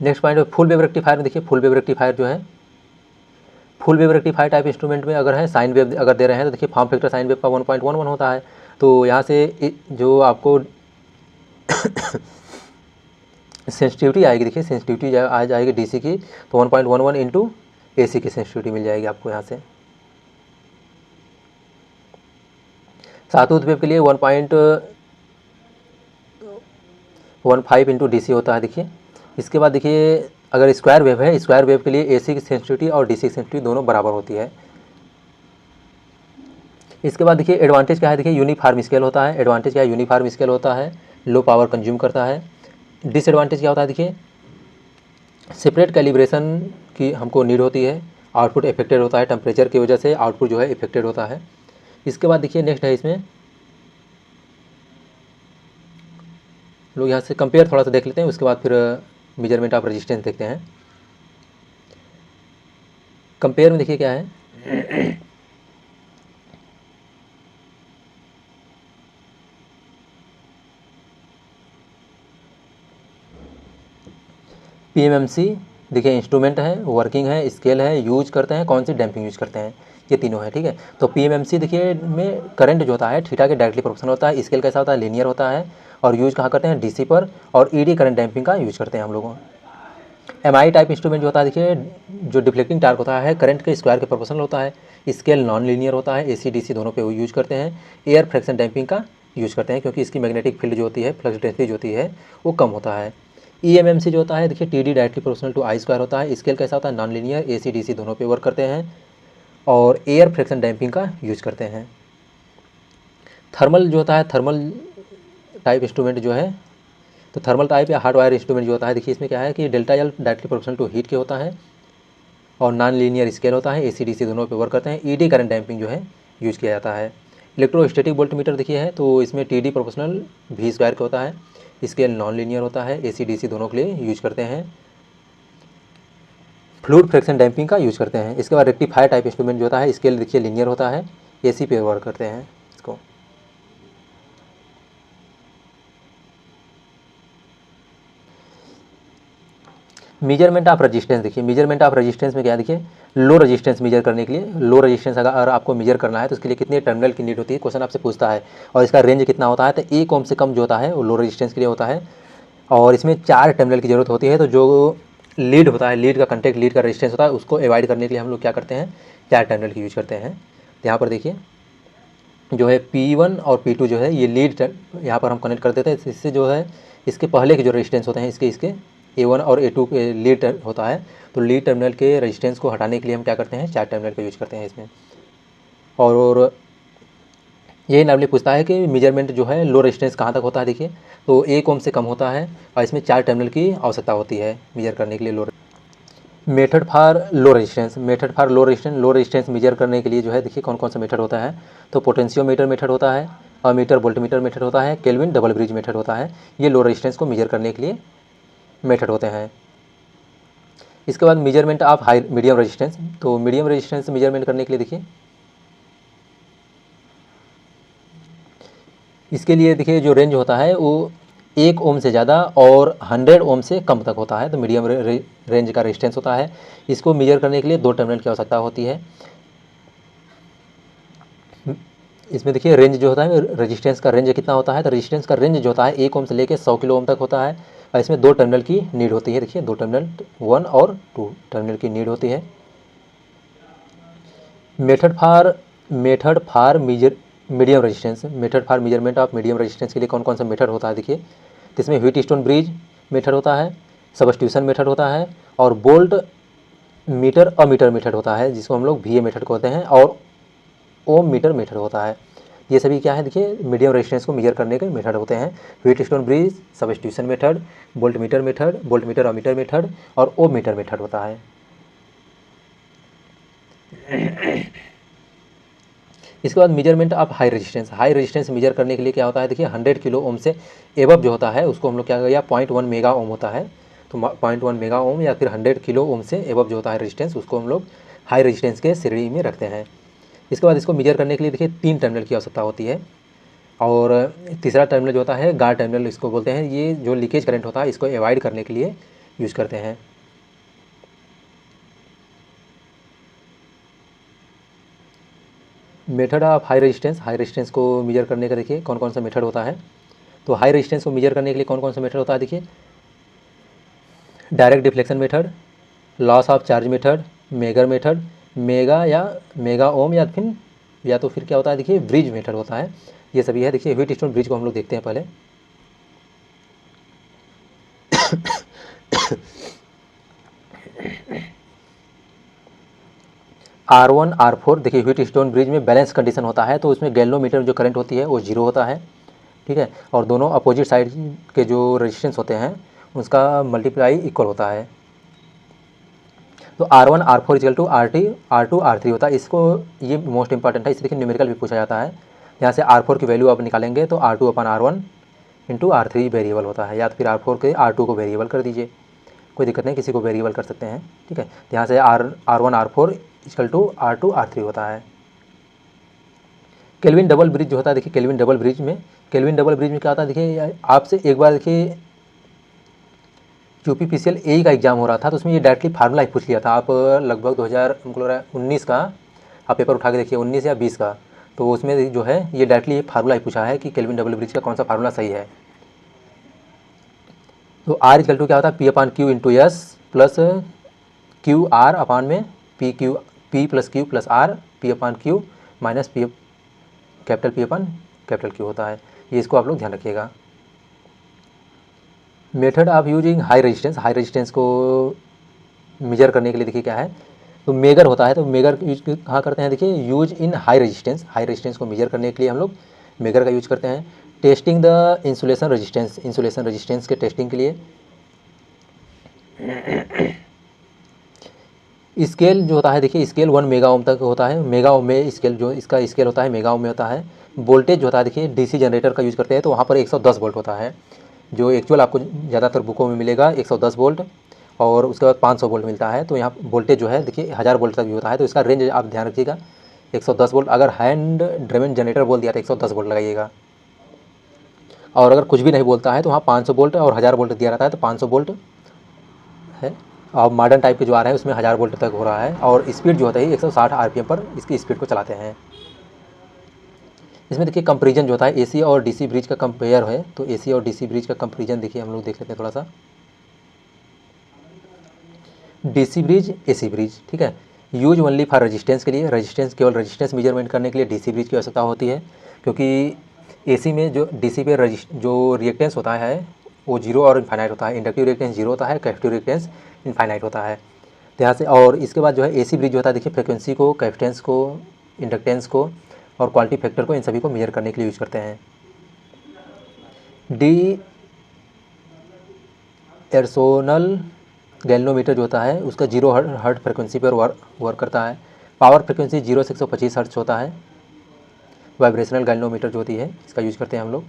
Next point full wave rectifier में देखिए, फुल वेव रेक्टिफायर जो है full wave rectifier type instrument में अगर है साइन वेव अगर दे रहे हैं तो देखिए फॉर्म फैक्टर साइन वेव का 1.11 होता है। तो यहाँ से जो आपको सेंसिटिविटी आएगी, देखिए सेंसिटिविटी आ जाएगी डीसी की, तो 1.11 इंटू AC की सेंसिटिविटी मिल जाएगी आपको यहाँ से। सातूथ वेव के लिए 1.15 इंटू DC होता है देखिए। इसके बाद देखिए अगर स्क्वायर वेव है, स्क्वायर वेव के लिए AC की सेंसिटिविटी और DC की सेंसिटिविटी दोनों बराबर होती है। इसके बाद देखिए एडवांटेज क्या है, देखिए यूनिफॉर्म स्केल होता है। एडवांटेज क्या है, यूनिफॉर्म स्केल होता है, लो पावर कंज्यूम करता है। डिसएडवांटेज क्या होता है, देखिए सेपरेट कैलिब्रेशन की हमको नीड होती है, आउटपुट इफेक्टेड होता है, टेम्परेचर की वजह से आउटपुट जो है इफेक्टेड होता है। इसके बाद देखिए नेक्स्ट है, इसमें लोग यहाँ से कंपेयर थोड़ा सा देख लेते हैं, उसके बाद फिर मेजरमेंट ऑफ रेजिस्टेंस देखते हैं। कंपेयर में देखिए क्या है, PMMC देखिए इंस्ट्रूमेंट है, वर्किंग है, स्केल है, यूज करते हैं, कौन सी डैम्पिंग यूज करते हैं, ये तीनों है, ठीक है। तो PMMC देखिए में करंट जो होता है थीटा के डायरेक्टली प्रोपोर्शनल होता है। स्केल कैसा होता है, लीनियर होता है, और यूज कहाँ करते हैं, DC पर, और ED करंट डैम्पिंग का यूज करते हैं हम लोगों। MI टाइप इंस्ट्रूमेंट जो होता है देखिए, जो डिफ्लेक्टिंग टार्क होता है करंट के स्क्वायर के प्रोपोर्शनल होता है। स्केल नॉन लीनियर होता है, AC DC दोनों पे वो यूज करते हैं। एयर फ्रैक्शन डैम्पिंग का यूज करते हैं, क्योंकि इसकी मैग्नेटिक फील्ड जो होती है, फ्लक्स डेंसिटी जो होती है वो कम होता है। EMMC जो होता है देखिए TD directly proportional to I square होता है। स्केल कैसा होता है, नॉन लीनियर, AC DC दोनों पे वर्क करते हैं, और एयर फ्रैक्शन डैम्पिंग का यूज करते हैं। थर्मल जो होता है, थर्मल टाइप इंस्ट्रूमेंट जो है, तो थर्मल टाइप या हार्ड वायर इंस्ट्रूमेंट जो होता है देखिए, इसमें क्या है कि delta L directly proportional to heat के होता है, और नॉन लीनियर स्केल होता है, AC DC दोनों पे वर्क करते हैं। ED करंट डैम्पिंग जो है यूज किया जाता है। इलेक्ट्रोस्टैटिक वोल्टमीटर देखिए है, तो इसमें TD प्रोपोर्शनल V स्क्वायर का होता है, स्केल नॉन लीनियर होता है, AC DC दोनों के लिए यूज करते हैं। फ्लूइड फ्रैक्शन डैम्पिंग का यूज करते हैं। इसके बाद रेक्टिफायर टाइप इंस्ट्रूमेंट जो होता है, स्केल देखिए लीनियर होता है, AC पे वर्क करते हैं इसको। मेजरमेंट ऑफ रेजिस्टेंस देखिए, मेजरमेंट ऑफ रेजिस्टेंस में क्या है, देखिए लो रेजिस्टेंस मेजर करने के लिए, लो रेजिस्टेंस अगर आपको मेजर करना है तो उसके लिए कितने टर्मिनल की नीड होती है, क्वेश्चन आपसे पूछता है, और इसका रेंज कितना होता है, तो 1 ओम से कम जो होता है वो लो रेजिस्टेंस के लिए होता है, और इसमें 4 टर्मिनल की जरूरत होती है। तो जो लीड होता है, लीड का कंटेक्ट, लीड का रेजिस्टेंस होता है, उसको अवॉइड करने के लिए हम लोग क्या करते हैं, 4 टर्मिनल की यूज करते हैं। यहाँ पर देखिए जो है P1 और P2 जो है ये लीड यहाँ पर हम कनेक्ट कर देते हैं। इससे जो है इसके पहले के जो रेजिस्टेंस होते हैं, इसके A1 और A2 के लीड होता है, तो लीड टर्मिनल के रेजिस्टेंस को हटाने के लिए हम क्या करते हैं, 4 टर्मिनल का यूज करते हैं इसमें। और यही नॉर्मली पूछता है कि मेजरमेंट जो है लो रेजिस्टेंस कहाँ तक होता है, देखिए तो 1 ओम से कम होता है, और इसमें 4 टर्मिनल की आवश्यकता होती है मेजर करने के लिए low. Method for low resistance, method for low resistance measure करने के लिए जो है देखिए कौन कौन सा मेथड होता है, तो पोटेंशियोमीटर मेथड होता है, अमीटर वोल्टमीटर मेथड होता है, केल्विन डबल ब्रिज मेथड होता है। ये लो रेजिस्टेंस को मेजर करने के लिए मेथड होते हैं। इसके बाद measurement of high medium resistance, तो मीडियम रेजिस्टेंस मेजरमेंट करने के लिए देखिए इसके लिए देखिए जो रेंज होता है वो 1 ओम से ज़्यादा और 100 ओम से कम तक होता है, तो मीडियम रेंज का रेजिस्टेंस होता है। इसको मेजर करने के लिए 2 टर्मिनल की आवश्यकता होती है। इसमें देखिए रेंज जो होता है, रेजिस्टेंस का रेंज कितना होता है, तो रेजिस्टेंस का रेंज जो होता है 1 ओम से लेकर 100 किलो ओम तक होता है, और इसमें 2 टर्मिनल की नीड होती है। देखिए 2 टर्मिनल 1 और 2 टर्मिनल की नीड होती है। Method for medium resistance, method for measurement of medium resistance के लिए कौन कौन सा मेथड होता है देखिए, इसमें व्हीट स्टोन ब्रिज मेथड होता है, सब्स्टिट्यूशन मेथड होता है, और बोल्ट मीटर अमीटर मेथड होता है, जिसको हम लोग VA मेथड कहते हैं, और ओम मीटर मेथड होता है। ये सभी क्या है देखिए मीडियम रेजिस्टेंस को मेजर करने के मेथड होते हैं। Wheatstone bridge, substitution method, volt meter ammeter method, और ओम मीटर मेथड होता है। इसके बाद measurement of high resistance measure करने के लिए क्या होता है देखिए 100 किलो ओम से एबव जो होता है उसको हम लोग क्या करें, 0.1 मेगा ओम होता है, तो 0.1 मेगा ओम या फिर 100 किलो ओम से एबव जो होता है रेजिस्टेंस, उसको हम लोग हाई रेजिस्टेंस के श्रेणी में रखते हैं। इसके बाद इसको मेजर करने के लिए देखिए 3 टर्मिनल की आवश्यकता होती है, और तीसरा टर्मिनल जो होता है गार्ड टर्मिनल इसको बोलते हैं। ये जो लीकेज करंट होता है इसको अवॉइड करने के लिए यूज़ करते हैं। मेथड ऑफ हाई रेजिस्टेंस को मेजर करने का देखिए कौन कौन सा मेथड होता है। तो हाई रेजिस्टेंस को मेजर करने के लिए कौन कौन सा मेथड होता है देखिए, direct deflection method, loss of charge method, megger method, mega ohm या तो फिर क्या होता है देखिए ब्रिज मेथड होता है। ये सभी है। देखिए व्हीटस्टोन ब्रिज को हम लोग देखते हैं पहले। R1 R4 देखिए व्हीटस्टोन ब्रिज में बैलेंस कंडीशन होता है, तो उसमें गैल्वेनोमीटर जो करंट होती है वो 0 होता है, ठीक है। और दोनों अपोजिट साइड के जो रेजिस्टेंस होते हैं उसका मल्टीप्लाई इक्वल होता है। तो R1 R4 equal to R2 R3 होता है। इसको ये मोस्ट इंपॉर्टेंट है, इसे देखिए न्यूमेरिकल भी पूछा जाता है। यहाँ से R4 की वैल्यू आप निकालेंगे तो R2 अपन R1 इंटू R3 वेरिएबल होता है, या तो फिर R4 के R2 को वेरिएबल कर दीजिए, कोई दिक्कत नहीं, किसी को वेरिएबल कर सकते हैं, ठीक है। तो यहाँ से R1 R4 equal to R2 R3 होता है। केल्विन डबल ब्रिज जो होता है देखिए, केल्विन डबल ब्रिज में क्या होता है देखिए, आपसे एक बार देखिए यूपीपीसीएल ए का एग्जाम हो रहा था, तो उसमें ये डायरेक्टली फार्मूला ही पूछ लिया था। आप लगभग 2019 का आप पेपर उठा के देखिए, 19 या 20 का, तो उसमें जो है ये डायरेक्टली ये फार्मूला ही पूछा है कि केल्विन डबल ब्रिज का कौन सा फार्मूला सही है। तो आर इक्वल टू क्या होता है, P upon Q into S plus Q R upon में P plus Q plus R, P upon Q minus P capital P upon capital Q होता है। ये इसको आप लोग ध्यान रखिएगा। Method of using high resistance को मेजर करने के लिए देखिए क्या है, तो मेगर होता है। तो मेगर यूज कहाँ करते हैं देखिए, यूज इन हाई रेजिस्टेंस को मेजर करने के लिए हम लोग मेगर का यूज करते हैं। टेस्टिंग द इंसुलेशन रेजिस्टेंस के टेस्टिंग के लिए स्केल जो होता है देखिए, स्केल 1 मेगा ओम तक होता है। मेगा ओम में स्केल जो इसका स्केल होता है मेगा ओम में होता है। वोल्टेज जो होता है देखिए, डीसी जनरेटर का यूज़ करते हैं तो वहाँ पर 110 वोल्ट होता है, जो एक्चुअल आपको ज़्यादातर बुकों में मिलेगा 110 वोल्ट, और उसके बाद 500 वोल्ट मिलता है। तो यहाँ वोल्टेज जो है देखिए 1000 वोल्ट तक भी होता है, तो इसका रेंज आप ध्यान रखिएगा 110 वोल्ट। अगर हैंड ड्रिवन जनरेटर बोल दिया तो 110 वोल्ट लगाइएगा, और अगर कुछ भी नहीं बोलता है तो वहाँ 500 वोल्ट और 1000 वोल्ट दिया रहता है, तो 500 वोल्ट है। और मॉडर्न टाइप के जो आ रहे हैं उसमें 1000 वोल्ट तक हो रहा है, और स्पीड जो होता है 160 आरपीएम पर इसकी स्पीड को चलाते हैं। इसमें देखिए कंपैरिजन जो होता है एसी और डीसी ब्रिज का कंपेयर है, तो एसी और डीसी ब्रिज का कंपैरिजन देखिए हम लोग देख लेते हैं थोड़ा सा। डीसी ब्रिज एसी ब्रिज, ठीक है, यूज ओनली फॉर रेजिस्टेंस के लिए, केवल रेजिस्टेंस मेजरमेंट करने के लिए डीसी ब्रिज की आवश्यकता होती है, क्योंकि एसी में जो डीसी पे जो रिएक्टेंस होता है वो जीरो और इनफाइनाइट होता है। इंडक्टिव रिएक्टेंस जीरो होता है, कैपेसिटिव रिएक्टेंस इनफाइनाइट होता है। तो यहाँ से, और इसके बाद जो है एसी ब्रिज जो होता है देखिए, फ्रिक्वेंसी को, कैपेसिटेंस को, इंडक्टेंस को और क्वालिटी फैक्टर को, इन सभी को मेजर करने के लिए यूज करते हैं। डी एर्सोनल गैल्वेनोमीटर जो होता है उसका 0 हर्ट्ज फ्रिक्वेंसी पर वर्क करता है। पावर फ्रिक्वेंसी 0 से 125 हर्ट्ज होता है। वाइब्रेशनल गैल्वेनोमीटर जो होती है इसका यूज करते हैं हम लोग।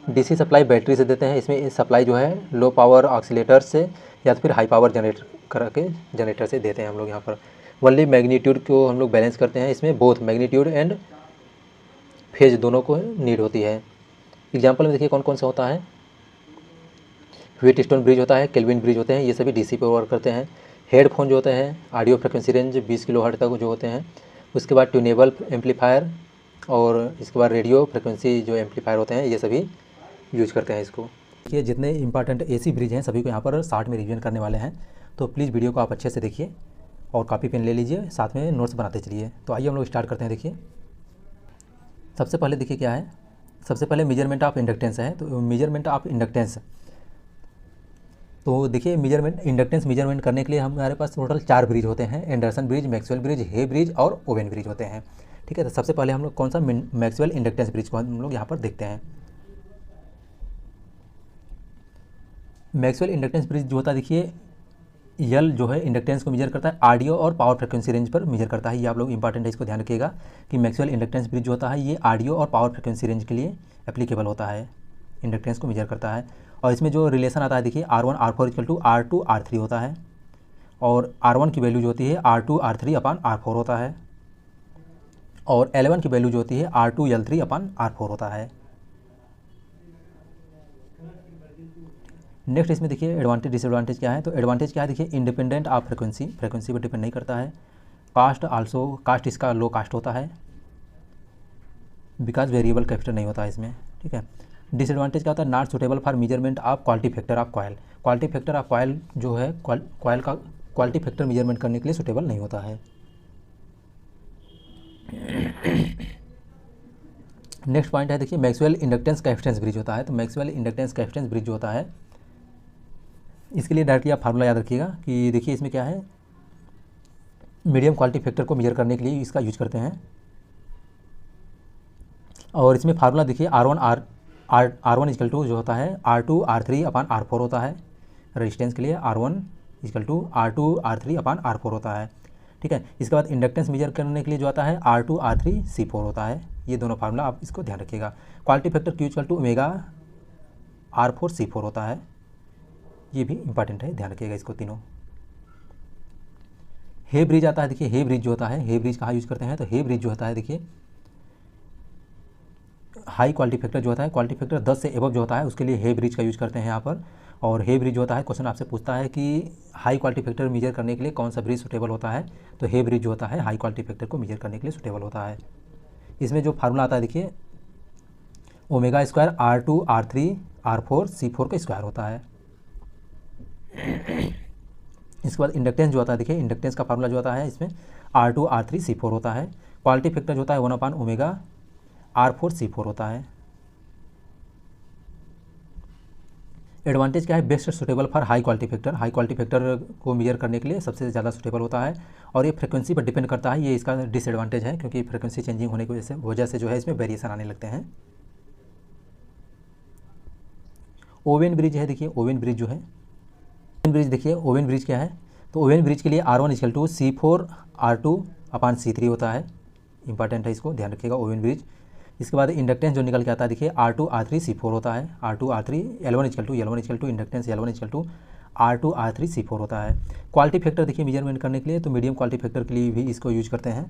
डीसी सप्लाई बैटरी से देते हैं, इसमें सप्लाई जो है लो पावर ऑक्सीलेटर से या तो फिर हाई पावर जनरेटर से देते हैं हम लोग। यहाँ पर वनली मैग्नीट्यूड को हम लोग बैलेंस करते हैं, इसमें बोथ मैग्नीट्यूड एंड फेज दोनों को नीड होती है। एग्जाम्पल में देखिए कौन कौन सा होता है, व्हीटस्टोन ब्रिज होता है, केल्विन ब्रिज होते हैं, ये सभी डीसी पर वर्क करते हैं। हेडफोन जो होते हैं ऑडियो फ्रिक्वेंसी रेंज 20 किलोहर्ट्ज तक जो होते हैं। उसके बाद ट्यूनेबल एम्पलीफायर, और इसके बाद रेडियो फ्रिक्वेंसी जो एम्पलीफायर होते हैं, ये सभी यूज करते हैं इसको। ये जितने इंपॉर्टेंट एसी ब्रिज हैं सभी को यहाँ पर शार्ट में रिवीजन करने वाले हैं, तो प्लीज़ वीडियो को आप अच्छे से देखिए और कॉपी पेन ले लीजिए, साथ में नोट्स बनाते चलिए। तो आइए हम लोग स्टार्ट करते हैं। देखिए सबसे पहले देखिए क्या है, सबसे पहले मेजरमेंट ऑफ इंडक्टेंस है। तो मेजरमेंट ऑफ इंडक्टेंस, तो देखिए इंडक्टेंस मेजरमेंट करने के लिए हमारे पास टोटल 4 ब्रिज होते हैं, एंडरसन ब्रिज, मैक्सवेल ब्रिज, हे ब्रिज और ओवेन ब्रिज होते हैं, ठीक है। तो सबसे पहले हम लोग कौन सा मैक्सवेल इंडक्टेंस ब्रिज को हम लोग यहाँ पर देखते हैं। मैक्सवेल इंडक्टेंस ब्रिज जो होता है देखिए, यल जो है इंडक्टेंस को मेजर करता है, ऑडियो और पावर फ्रिक्वेंसी रेंज पर मेजर करता है। ये आप लोग इंपॉर्टेंट है, इसको ध्यान रखिएगा कि मैक्सवेल इंडक्टेंस ब्रिज जो होता है ये ऑडियो और पावर फ्रिक्वेंसी रेंज के लिए एप्लीकेबल होता है, इंडक्टेंस को मेजर करता है। और इसमें जो रिलेशन आता है देखिए, R1 R4 equal to R2 R3 होता है, और R1 की वैल्यू जो होती है R2 R3 अपान R4 होता है, और L1 की वैल्यू जो होती है R2 L3 अपान R4 होता है। नेक्स्ट इसमें देखिए एडवांटेज डिसएडवांटेज क्या है। तो एडवांटेज क्या है देखिए, इंडिपेंडेंट ऑफ फ्रिक्वेंसी पर डिपेंड नहीं करता है। कास्ट इसका लो कास्ट होता है। बिकॉज वेरिएबल कैपेसिटर नहीं होता है इसमें, ठीक है। डिसएडवांटेज क्या होता है, not suitable for measurement of quality factor of coil. Quality factor of coil जो है कॉयल का क्वालिटी फैक्टर मेजरमेंट करने के लिए सुटेबल नहीं होता है। नेक्स्ट पॉइंट है देखिए मैक्सवेल इंडक्टेंस कैपेसिटेंस ब्रिज होता है। तो मैक्सवेल इंडक्टेंस कैपेसिटेंस ब्रिज जो होता है इसके लिए डायरेक्टली आप फार्मूला याद रखिएगा कि देखिए इसमें क्या है, मीडियम क्वालिटी फैक्टर को मेजर करने के लिए इसका यूज करते हैं। और इसमें फार्मूला देखिए R1 इक्वल टू जो होता है R2 R3 अपान R4 होता है। रेजिस्टेंस के लिए R1 equal to R2 R3 upon R4 होता है, ठीक है। इसके बाद इंडक्टेंस मेजर करने के लिए जो आता है R2 R3 C4 होता है। ये दोनों फार्मूला आप इसको ध्यान रखिएगा। Quality factor Q equal to omega R4 C4 होता है। ये भी इंपॉर्टेंट है, ध्यान रखिएगा इसको तीनों। हे ब्रिज आता है, देखिए हे ब्रिज जो होता है, हे ब्रिज कहाँ यूज करते हैं, तो हे ब्रिज जो होता है देखिए हाई क्वालिटी फैक्टर जो होता है, क्वालिटी फैक्टर 10 से एबव जो होता है उसके लिए हे ब्रिज का यूज करते हैं यहाँ पर। और हे ब्रिज जो होता है क्वेश्चन आपसे पूछता है कि हाई क्वालिटी फैक्टर मेजर करने के लिए कौन सा ब्रिज सुटेबल होता है, तो हे ब्रिज जो होता है हाई क्वालिटी फैक्टर को मेजर करने के लिए सुटेबल होता है। इसमें जो फार्मूला आता है देखिए omega square R2 R3 R4 C4 का स्क्वायर होता है। इसके बाद इंडक्टेंस जो आता है देखिए इंडक्टेंस का फार्मूला जो आता है इसमें R2 R3 C4 होता है। क्वालिटी फैक्टर जो होता है 1 अपान ओमेगा R4 C4 होता है। एडवांटेज क्या है, best suitable for high quality factor. High quality factor को मेजर करने के लिए सबसे ज़्यादा सुटेबल होता है और ये फ्रीक्वेंसी पर डिपेंड करता है। ये इसका डिसएडवांटेज है क्योंकि फ्रीक्वेंसी चेंजिंग होने की वजह से जो है इसमें वेरिएशन आने लगते हैं। ओवेन ब्रिज है, देखिए ओवेन ब्रिज जो है, ओवेन ब्रिज देखिए ओवेन ब्रिज क्या है, तो ओवेन ब्रिज के लिए R1 equal to C4 R2 upon C3 होता है। इंपॉर्टेंट है, इसको ध्यान रखिएगा ओवेन ब्रिज। इसके बाद इंडक्टेंस जो निकल के आता है देखिए R2 R3 C4 होता है। R2 R3 L1 equal to inductance L1 equal to R2 R3 C4 होता है। क्वालिटी फैक्टर देखिए मेजरमेंट करने के लिए तो मीडियम क्वालिटी फैक्टर के लिए भी इसको यूज करते हैं,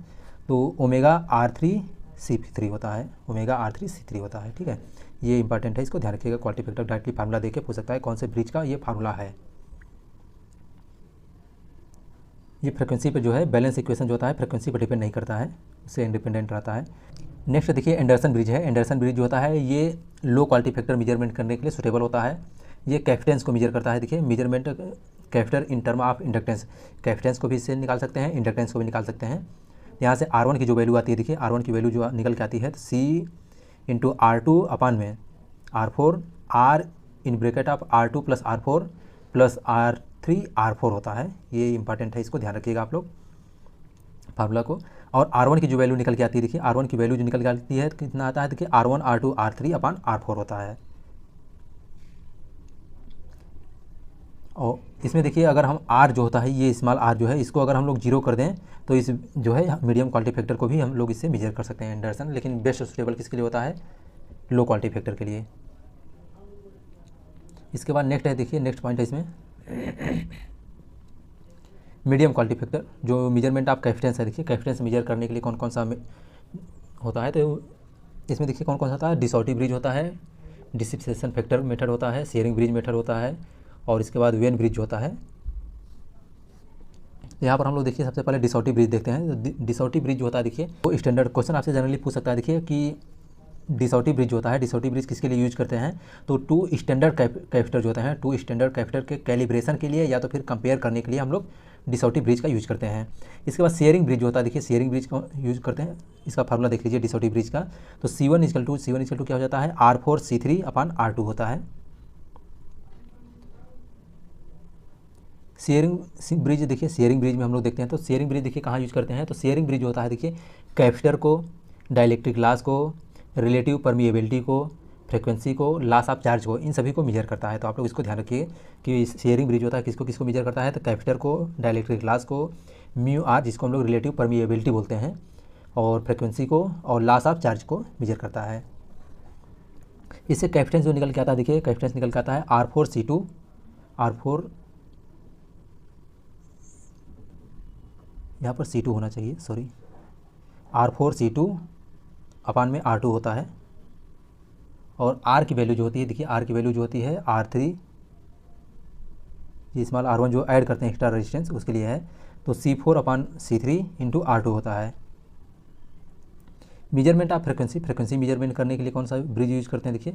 तो ओमेगा R3 C3 होता है, ओमेगा R3 C3 होता है, ठीक है। ये इंपॉर्टेंट है, इसको ध्यान रखिएगा। क्वालिटी फैक्टर डायरेक्टली फार्मूला देके पूछ सकता है कौन से ब्रिज का ये फार्मूला है। ये फ्रिक्वेंसी पे जो है बैलेंस इक्वेशन जो होता है फ्रिक्वेंसी पर डिपेंड नहीं करता है, उससे इंडिपेंडेंट रहता है। नेक्स्ट देखिए एंडरसन ब्रिज है। एंडरसन ब्रिज जो होता है ये लो क्वालिटी फैक्टर मेजरमेंट करने के लिए सुटेबल होता है। ये कैपेसिटेंस को मेजर करता है, देखिए measurement capacitor in term of inductance. Capacitance को भी इससे निकाल सकते हैं, इंडक्टेंस को भी निकाल सकते हैं। यहाँ से R1 की जो वैल्यू आती है देखिए R1 की वैल्यू जो निकल के आती है C इंटू R2 अपान में R4 R in bracket of R2 plus R4 plus R3 R4 होता है। ये इंपॉर्टेंट है, इसको ध्यान रखिएगा आप लोग फार्मूला को। और R1 की जो वैल्यू निकल के आती है देखिए R1 की वैल्यू जो निकल के आती है कितना आता है देखिए R1 R2 R3 अपान R4 होता है। और इसमें देखिए अगर हम R जो होता है ये स्मॉल r जो है इसको अगर हम लोग 0 कर दें तो इस जो है मीडियम क्वालिटी फैक्टर को भी हम लोग इससे मेजर कर सकते हैं एंडरसन। लेकिन बेस्ट सुटेबल किसके लिए होता है, लो क्वालिटी फैक्टर के लिए। इसके बाद नेक्स्ट है देखिए नेक्स्ट पॉइंट है इसमें मीडियम क्वालिटी फैक्टर जो मेजरमेंट ऑफ कैपेसिटेंस है। देखिए कैपेसिटेंस मेजर करने के लिए कौन कौन सा होता है, तो इसमें देखिए कौन कौन सा होता है, डिसॉर्टिव ब्रिज होता है, डिसिप्सेशन फैक्टर मेथड होता है, शेयरिंग ब्रिज मेथड होता है और इसके बाद वेन ब्रिज होता है। यहाँ पर हम लोग देखिए सबसे पहले डिसॉर्टिव ब्रिज देखते हैं। तो डिसॉर्टिव ब्रिज जो होता है देखिए वो स्टैंडर्ड क्वेश्चन आपसे जनरली पूछ सकता है देखिए कि डिसॉर्टिव ब्रिज होता है, डिसॉर्टिव ब्रिज किसके लिए यूज करते हैं, तो टू स्टैंडर्ड कैपेसिटर जो होते हैं, टू स्टैंडर्ड कैपेसिटर के कैलिब्रेशन के लिए या तो फिर कंपेयर करने के लिए हम लोग डिसॉर्टिव ब्रिज का यूज करते हैं। इसके बाद शेयरिंग ब्रिज होता है, देखिए शेयरिंग ब्रिज का यूज करते हैं। इसका फार्मूला देख लीजिए डिसॉर्टिव ब्रिज का, तो C1 इक्वल टू क्या हो जाता है R4 C3 अपान R2 होता है। शेयरिंग ब्रिज देखिए शेयरिंग ब्रिज में हम लोग देखते हैं, तो शेयरिंग ब्रिज देखिए कहाँ यूज करते हैं, तो शेयरिंग ब्रिज होता है देखिए कैपेसिटर को, डाइलेक्ट्रिक लॉस को, रिलेटिव परमिएबिलिटी को, फ्रीक्वेंसी को, लॉस ऑफ चार्ज को, इन सभी को मेजर करता है। तो आप लोग इसको ध्यान रखिए कि शेयरिंग ब्रिज होता है किसको किसको मेजर करता है, तो कैपेसिटर को, डाइलेक्ट्रिक लॉस को, म्यू आर जिसको हम लोग रिलेटिव परमिएबिलिटी बोलते हैं, और फ्रीक्वेंसी को और लॉस ऑफ चार्ज को मेजर करता है। इससे कैपेसिटेंस जो निकल के आता है देखिए कैपेसिटेंस निकल के आता है R4 C2 R4 यहाँ पर C2 होना चाहिए, सॉरी R4 C2 अपान में R2 होता है। और R की वैल्यू जो होती है देखिए R की वैल्यू जो होती है R3 जी स्मॉल R1 जो ऐड करते हैं एक्स्ट्रा रेजिस्टेंस उसके लिए है, तो C4 अपान C3 इंटू R2 होता है। Measurement of frequency, frequency measurement करने के लिए कौन सा ब्रिज यूज करते हैं? देखिए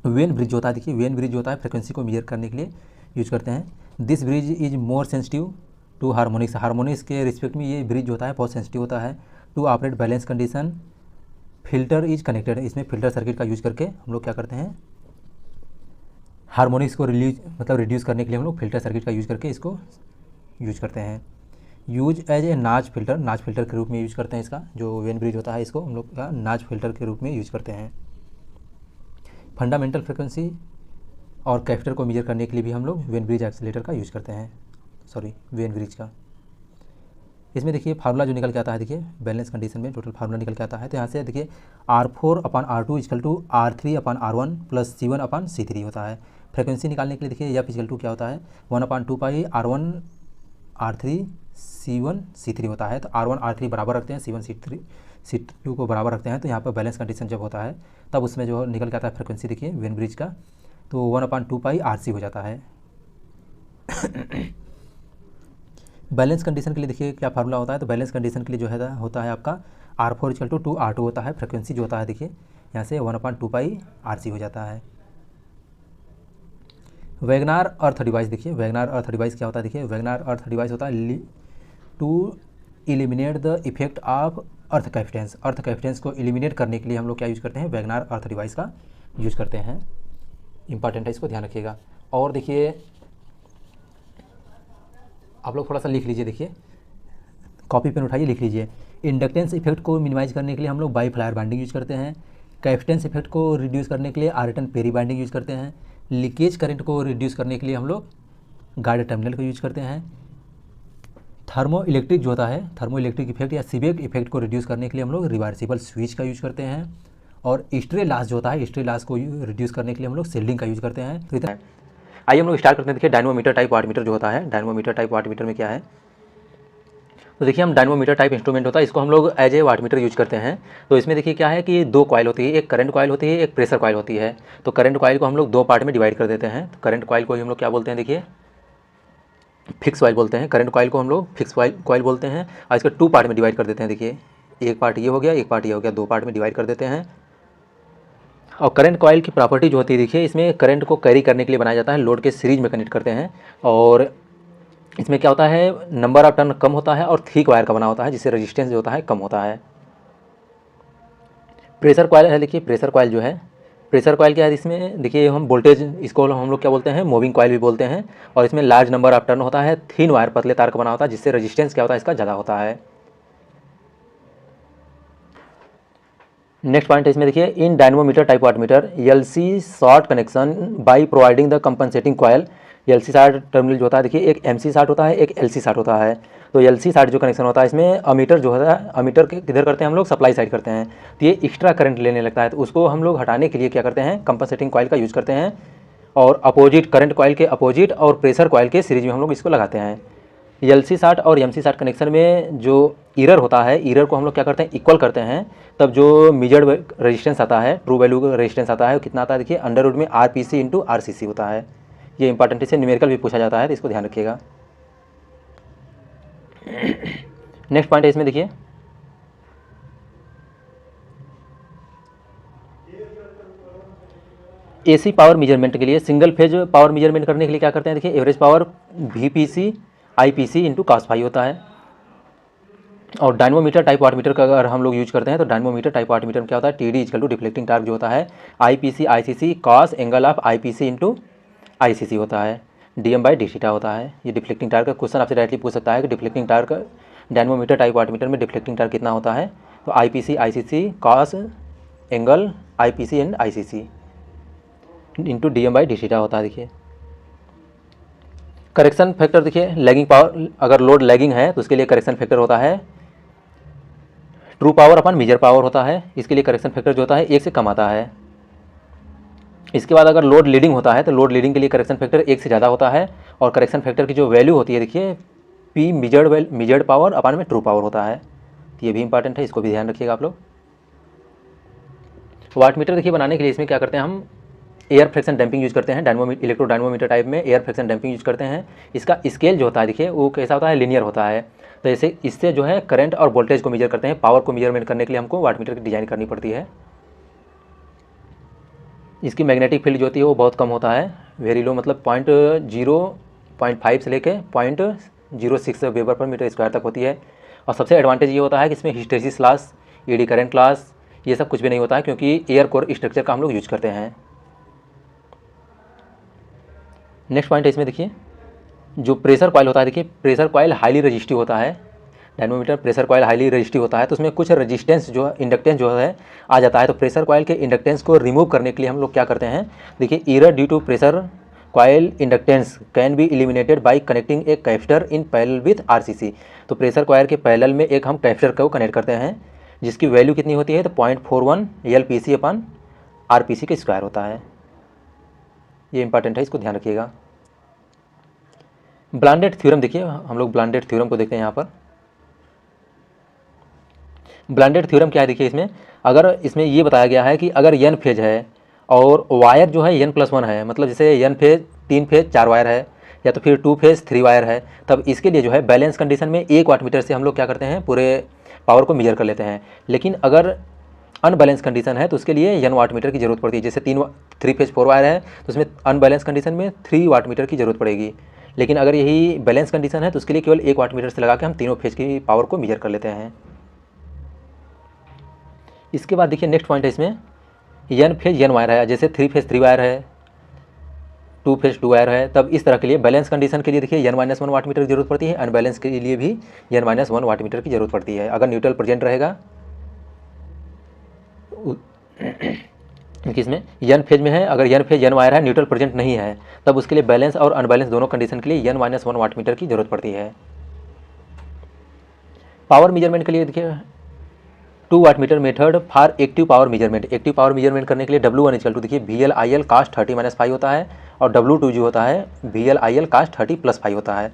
वेन ब्रिज होता है। देखिए वेन ब्रिज होता है फ्रिक्वेंसी को मेजर करने के लिए यूज करते हैं। This bridge is more sensitive to harmonics, harmonics के रिस्पेक्ट में ये ब्रिज होता है बहुत सेंसिटिव होता है। To operate balance condition filter is connected, इसमें फिल्टर सर्किट का यूज करके हम लोग क्या करते हैं, हार्मोनिक्स को रिड्यूस करने के लिए हम लोग फिल्टर सर्किट का यूज करके इसको यूज करते हैं। यूज एज ए नाच फिल्टर के रूप में यूज करते हैं इसका, जो वेन ब्रिज होता है इसको हम लोग का नाच फिल्टर के रूप में यूज करते हैं। फंडामेंटल फ्रिक्वेंसी और कैपेसिटर को मेजर करने के लिए भी हम लोग वेन ब्रिज एक्सीलेटर का यूज करते हैं, वेन ब्रिज का। इसमें देखिए फार्मूला जो निकल के आता है, देखिए बैलेंस कंडीशन में टोटल फार्मूला निकल के आता है। तो यहाँ से देखिए R4/R2 equal to R3/R1 plus C1/C3 होता है। फ्रिक्वेंसी निकालने के लिए देखिए F इक्वल टू क्या होता है, 1/2 R1 R3 C1 C3 होता है। तो R1 R3 बराबर रखते हैं, C1 C2 को बराबर रखते हैं। तो यहाँ पर बैलेंस कंडीशन जब होता है तब उसमें जो निकल के आता है फ्रिक्वेंसी देखिए वेन ब्रिज का, तो 1/2 RC हो जाता है। बैलेंस कंडीशन के लिए देखिए क्या फार्मूला होता है, तो बैलेंस कंडीशन के लिए जो है होता है आपका R4 इक्वल टू 2R2 होता है। फ्रिक्वेंसी जो होता है देखिए यहाँ से 1/2 RC हो जाता है। वैगनार अर्थ डिवाइस, देखिए वैगनार अर्थ डिवाइस क्या होता है, देखिए वैगनार अर्थ डिवाइस होता है to eliminate the effect of earth capacitance को एलिमिनेट करने के लिए हम लोग क्या यूज करते हैं, वैगनार अर्थ डिवाइस का यूज करते हैं। इंपॉर्टेंट है, इसको ध्यान रखिएगा। और देखिए आप लोग थोड़ा सा लिख लीजिए, देखिए कॉपी पेन उठाइए लिख लीजिए। इंडक्टेंस इफेक्ट को मिनिमाइज करने के लिए हम लोग बाईफ्लायर बाइंडिंग यूज करते हैं। कैपेसिटेंस इफेक्ट को रिड्यूस करने के लिए आर्टन पेरी बाइंडिंग यूज करते हैं। लीकेज करंट को रिड्यूस करने के लिए हम लोग गाइड टर्मिनल को यूज करते हैं। थर्मो इलेक्ट्रिक जो होता है, थर्मो इलेक्ट्रिक इफेक्ट या सीबेक इफेक्ट को रिड्यूस करने के लिए हम लोग रिवर्सिबल स्विच का यूज करते हैं। और स्ट्रे लॉस जो होता है, स्ट्रे लॉस को रिड्यूस करने के लिए हम लोग शिल्डिंग का यूज करते हैं। तो इतना आइए हम लोग स्टार्ट करते हैं। देखिए डायनोमीटर टाइप वाटमीटर जो होता है, डायनोमीटर टाइप वाटमीटर में क्या है, तो देखिए हम डायनोमीटर टाइप इंस्ट्रूमेंट होता है, इसको हम लोग एज ए वाटमीटर यूज करते हैं। तो इसमें देखिए क्या है कि दो कॉइल होती है, एक करंट कॉइल होती है, एक प्रेशर कॉइल होती है। तो करंट कॉइल को हम लोग दो पार्ट में डिवाइड कर देते हैं। तो करंट कॉइल को हम लोग क्या बोलते हैं, देखिए फिक्स कॉइल बोलते हैं। करंट कॉइल को हम लोग फिक्स कॉइल बोलते हैं। और इसको टू पार्ट में डिवाइड कर देते हैं। देखिए एक पार्ट ये हो गया, एक पार्ट ये हो गया, दो पार्ट में डिवाइड कर देते हैं। और करंट कॉइल की प्रॉपर्टी जो होती है, देखिए इसमें करंट को कैरी करने के लिए बनाया जाता है, लोड के सीरीज में कनेक्ट करते हैं। और इसमें क्या होता है, नंबर ऑफ टर्न कम होता है और थिक वायर का बना होता है, जिससे रेजिस्टेंस जो होता है कम होता है। प्रेशर कॉइल है, देखिए प्रेशर कॉइल जो है, प्रेशर कॉइल क्या है, इसमें देखिए हम वोल्टेज, इसको हम लोग क्या बोलते हैं, मूविंग कॉइल भी बोलते हैं। और इसमें लार्ज नंबर ऑफ टर्न होता है, थिन वायर पतले तार का बना होता है, जिससे रेजिस्टेंस क्या होता है इसका ज़्यादा होता है। नेक्स्ट पॉइंट है इसमें देखिए, in dynamometer type wattmeter LC short connection by providing the compensating coil. LC short terminal जो होता है, देखिए एक एमसी शॉर्ट होता है, एक एलसी शॉर्ट होता है। तो एलसी शॉर्ट जो कनेक्शन होता है, इसमें अमीटर जो होता है, अमीटर के किधर करते हैं हम लोग, सप्लाई साइड करते हैं। तो ये एक्स्ट्रा करंट लेने लगता है, तो उसको हम लोग हटाने के लिए क्या करते हैं, कंपनसेटिंग कॉइल का यूज़ करते हैं। और अपोजिट करंट कॉइल के अपोजिट और प्रेशर कॉइल के सीरीज में हम लोग इसको लगाते हैं। एलसी शॉर्ट और एमसी शॉर्ट कनेक्शन में जो ईरर होता है, ईरर को हम लोग क्या करते हैं, इक्वल करते हैं। तब जो मेजर्ड रेजिस्टेंस आता है, ट्रू वैल्यू का रेजिस्टेंस आता है, कितना आता है, देखिए अंडर रूट में आरपीसी इंटू आरसीसी होता है। ये इंपॉर्टेंट, इससे न्यूमेरिकल भी पूछा जाता है, तो इसको ध्यान रखिएगा। नेक्स्ट पॉइंट है इसमें देखिए, एसी पावर मेजरमेंट के लिए, सिंगल फेज पावर मेजरमेंट करने के लिए क्या करते हैं, देखिए average power VPC IPC into cos phi होता है। और डायनोमीटर टाइप वाटमीटर का अगर हम लोग यूज करते हैं, तो डायनोमीटर टाइप वाटमीटर में क्या होता है, TD equal to deflecting torque जो होता है, IPC ICC cos angle of IPC into ICC होता है, डीएम बाई डी थीटा होता है। ये डिफ्लेक्टिंग टार्क का क्वेश्चन आपसे डायरेक्टली पूछ सकता है कि deflecting torque dynamometer type wattmeter में डिफ्लेक्टिंग टार्क कितना होता है। तो IPC ICC cos angle IPC and ICC into DM by D theta होता है। देखिए करेक्शन फैक्टर, देखिए लैगिंग पावर, अगर लोड लैगिंग है तो उसके लिए करेक्शन फैक्टर होता है ट्रू पावर अपन मेजर पावर होता है। इसके लिए करेक्शन फैक्टर जो होता है 1 से कम आता है। इसके बाद अगर लोड लीडिंग होता है, तो लोड लीडिंग के लिए करेक्शन फैक्टर 1 से ज़्यादा होता है। और करेक्शन फैक्टर की जो वैल्यू होती है, देखिए पी मेजर्ड पावर अपन में ट्रू पावर होता है। तो ये भी इंपॉर्टेंट है, इसको भी ध्यान रखिएगा आप लोग। वाटमीटर देखिए बनाने के लिए इसमें क्या करते हैं, हम एयर फ्रिक्शन डैम्पिंग यूज़ करते हैं। इलेक्ट्रो डायनोमीटर टाइप में एयर फ्रिक्शन डैम्पिंग यूज़ करते हैं। इसका स्केल जो होता है, देखिए वो कैसा होता है, लीनियर होता है। तो ऐसे इससे जो है करंट और वोल्टेज को मेजर करते हैं। पावर को मेजरमेंट करने के लिए हमको वाटमीटर की डिज़ाइन करनी पड़ती है। इसकी मैग्नेटिक फील्ड जो होती है वो बहुत कम होता है, वेरी लो, मतलब 0.5 से लेके 0.06 वेबर पर मीटर स्क्वायर तक होती है। और सबसे एडवांटेज ये होता है कि इसमें hysteresis loss, eddy current loss, ये सब कुछ भी नहीं होता है, क्योंकि एयर कोर स्ट्रक्चर का हम लोग यूज करते हैं। नेक्स्ट पॉइंट है इसमें देखिए, जो प्रेशर कॉइल होता है, देखिए प्रेशर कॉइल हाईली रेजिस्टिव होता है। Dynamometer pressure coil highly resistive होता है, तो उसमें कुछ रेजिस्टेंस जो इंडक्टेंस जो है आ जाता है। तो प्रेशर कॉइल के इंडक्टेंस को रिमूव करने के लिए हम लोग क्या करते हैं, देखिए error due to pressure coil inductance can be eliminated by connecting एक capacitor in parallel with RCC. तो प्रेशर कॉइल के पैरेलल में एक हम कैपेसिटर को कनेक्ट करते हैं, जिसकी वैल्यू कितनी होती है, तो 0.41 LPC अपन RPC के स्क्वायर होता है। ये इंपॉर्टेंट है, इसको ध्यान रखिएगा। ब्लांडेड थ्योरम, देखिए हम लोग ब्लांडेड थ्योरम को देखते हैं यहाँ पर। ब्लांडेड थ्योरम क्या है, देखिए इसमें अगर इसमें ये बताया गया है कि अगर n फेज है और वायर जो है n+1 है, मतलब जैसे n फेज 3 फेज 4 वायर है, या तो फिर 2 फेज 3 वायर है, तब इसके लिए जो है बैलेंस कंडीशन में 1 वाटमीटर से हम लोग क्या करते हैं, पूरे पावर को मेजर कर लेते हैं। लेकिन अगर अनबैलेंस कंडीशन है तो उसके लिए n वाटमीटर की जरूरत पड़ती है। जैसे 3 फेज 4 वायर है तो उसमें अनबैलेंस कंडीशन में 3 वाटमीटर की जरूरत पड़ेगी। लेकिन अगर यही बैलेंस कंडीशन है तो उसके लिए केवल 1 वाटमीटर से लगा के हम तीनों फेज की पावर को मेजर कर लेते हैं। इसके बाद देखिए नेक्स्ट पॉइंट है इसमें, n फेज n वायर है, जैसे 3 फेज 3 वायर है, 2 फेज 2 वायर है, तब इस तरह के लिए बैलेंस कंडीशन के लिए देखिए n-1 वाटमीटर की जरूरत पड़ती है। अनबैलेंस के लिए भी n-1 वाटमीटर की जरूरत पड़ती है। अगर न्यूट्रल प्रेजेंट रहेगा किसमें, n फेज में है, अगर n फेज n वायर है, न्यूट्रल प्रेजेंट नहीं है, तब उसके लिए बैलेंस और अनबैलेंस दोनों कंडीशन के लिए n-1 वाटमीटर की जरूरत पड़ती है। पावर मेजरमेंट के लिए देखिए 2 wattmeter method for active power measurement. Active power measurement करने के लिए W1 इक्वल टू देखिए VL/IL cos 30-5 होता है, और W2 जो होता है VL/IL cos 30+5 होता है।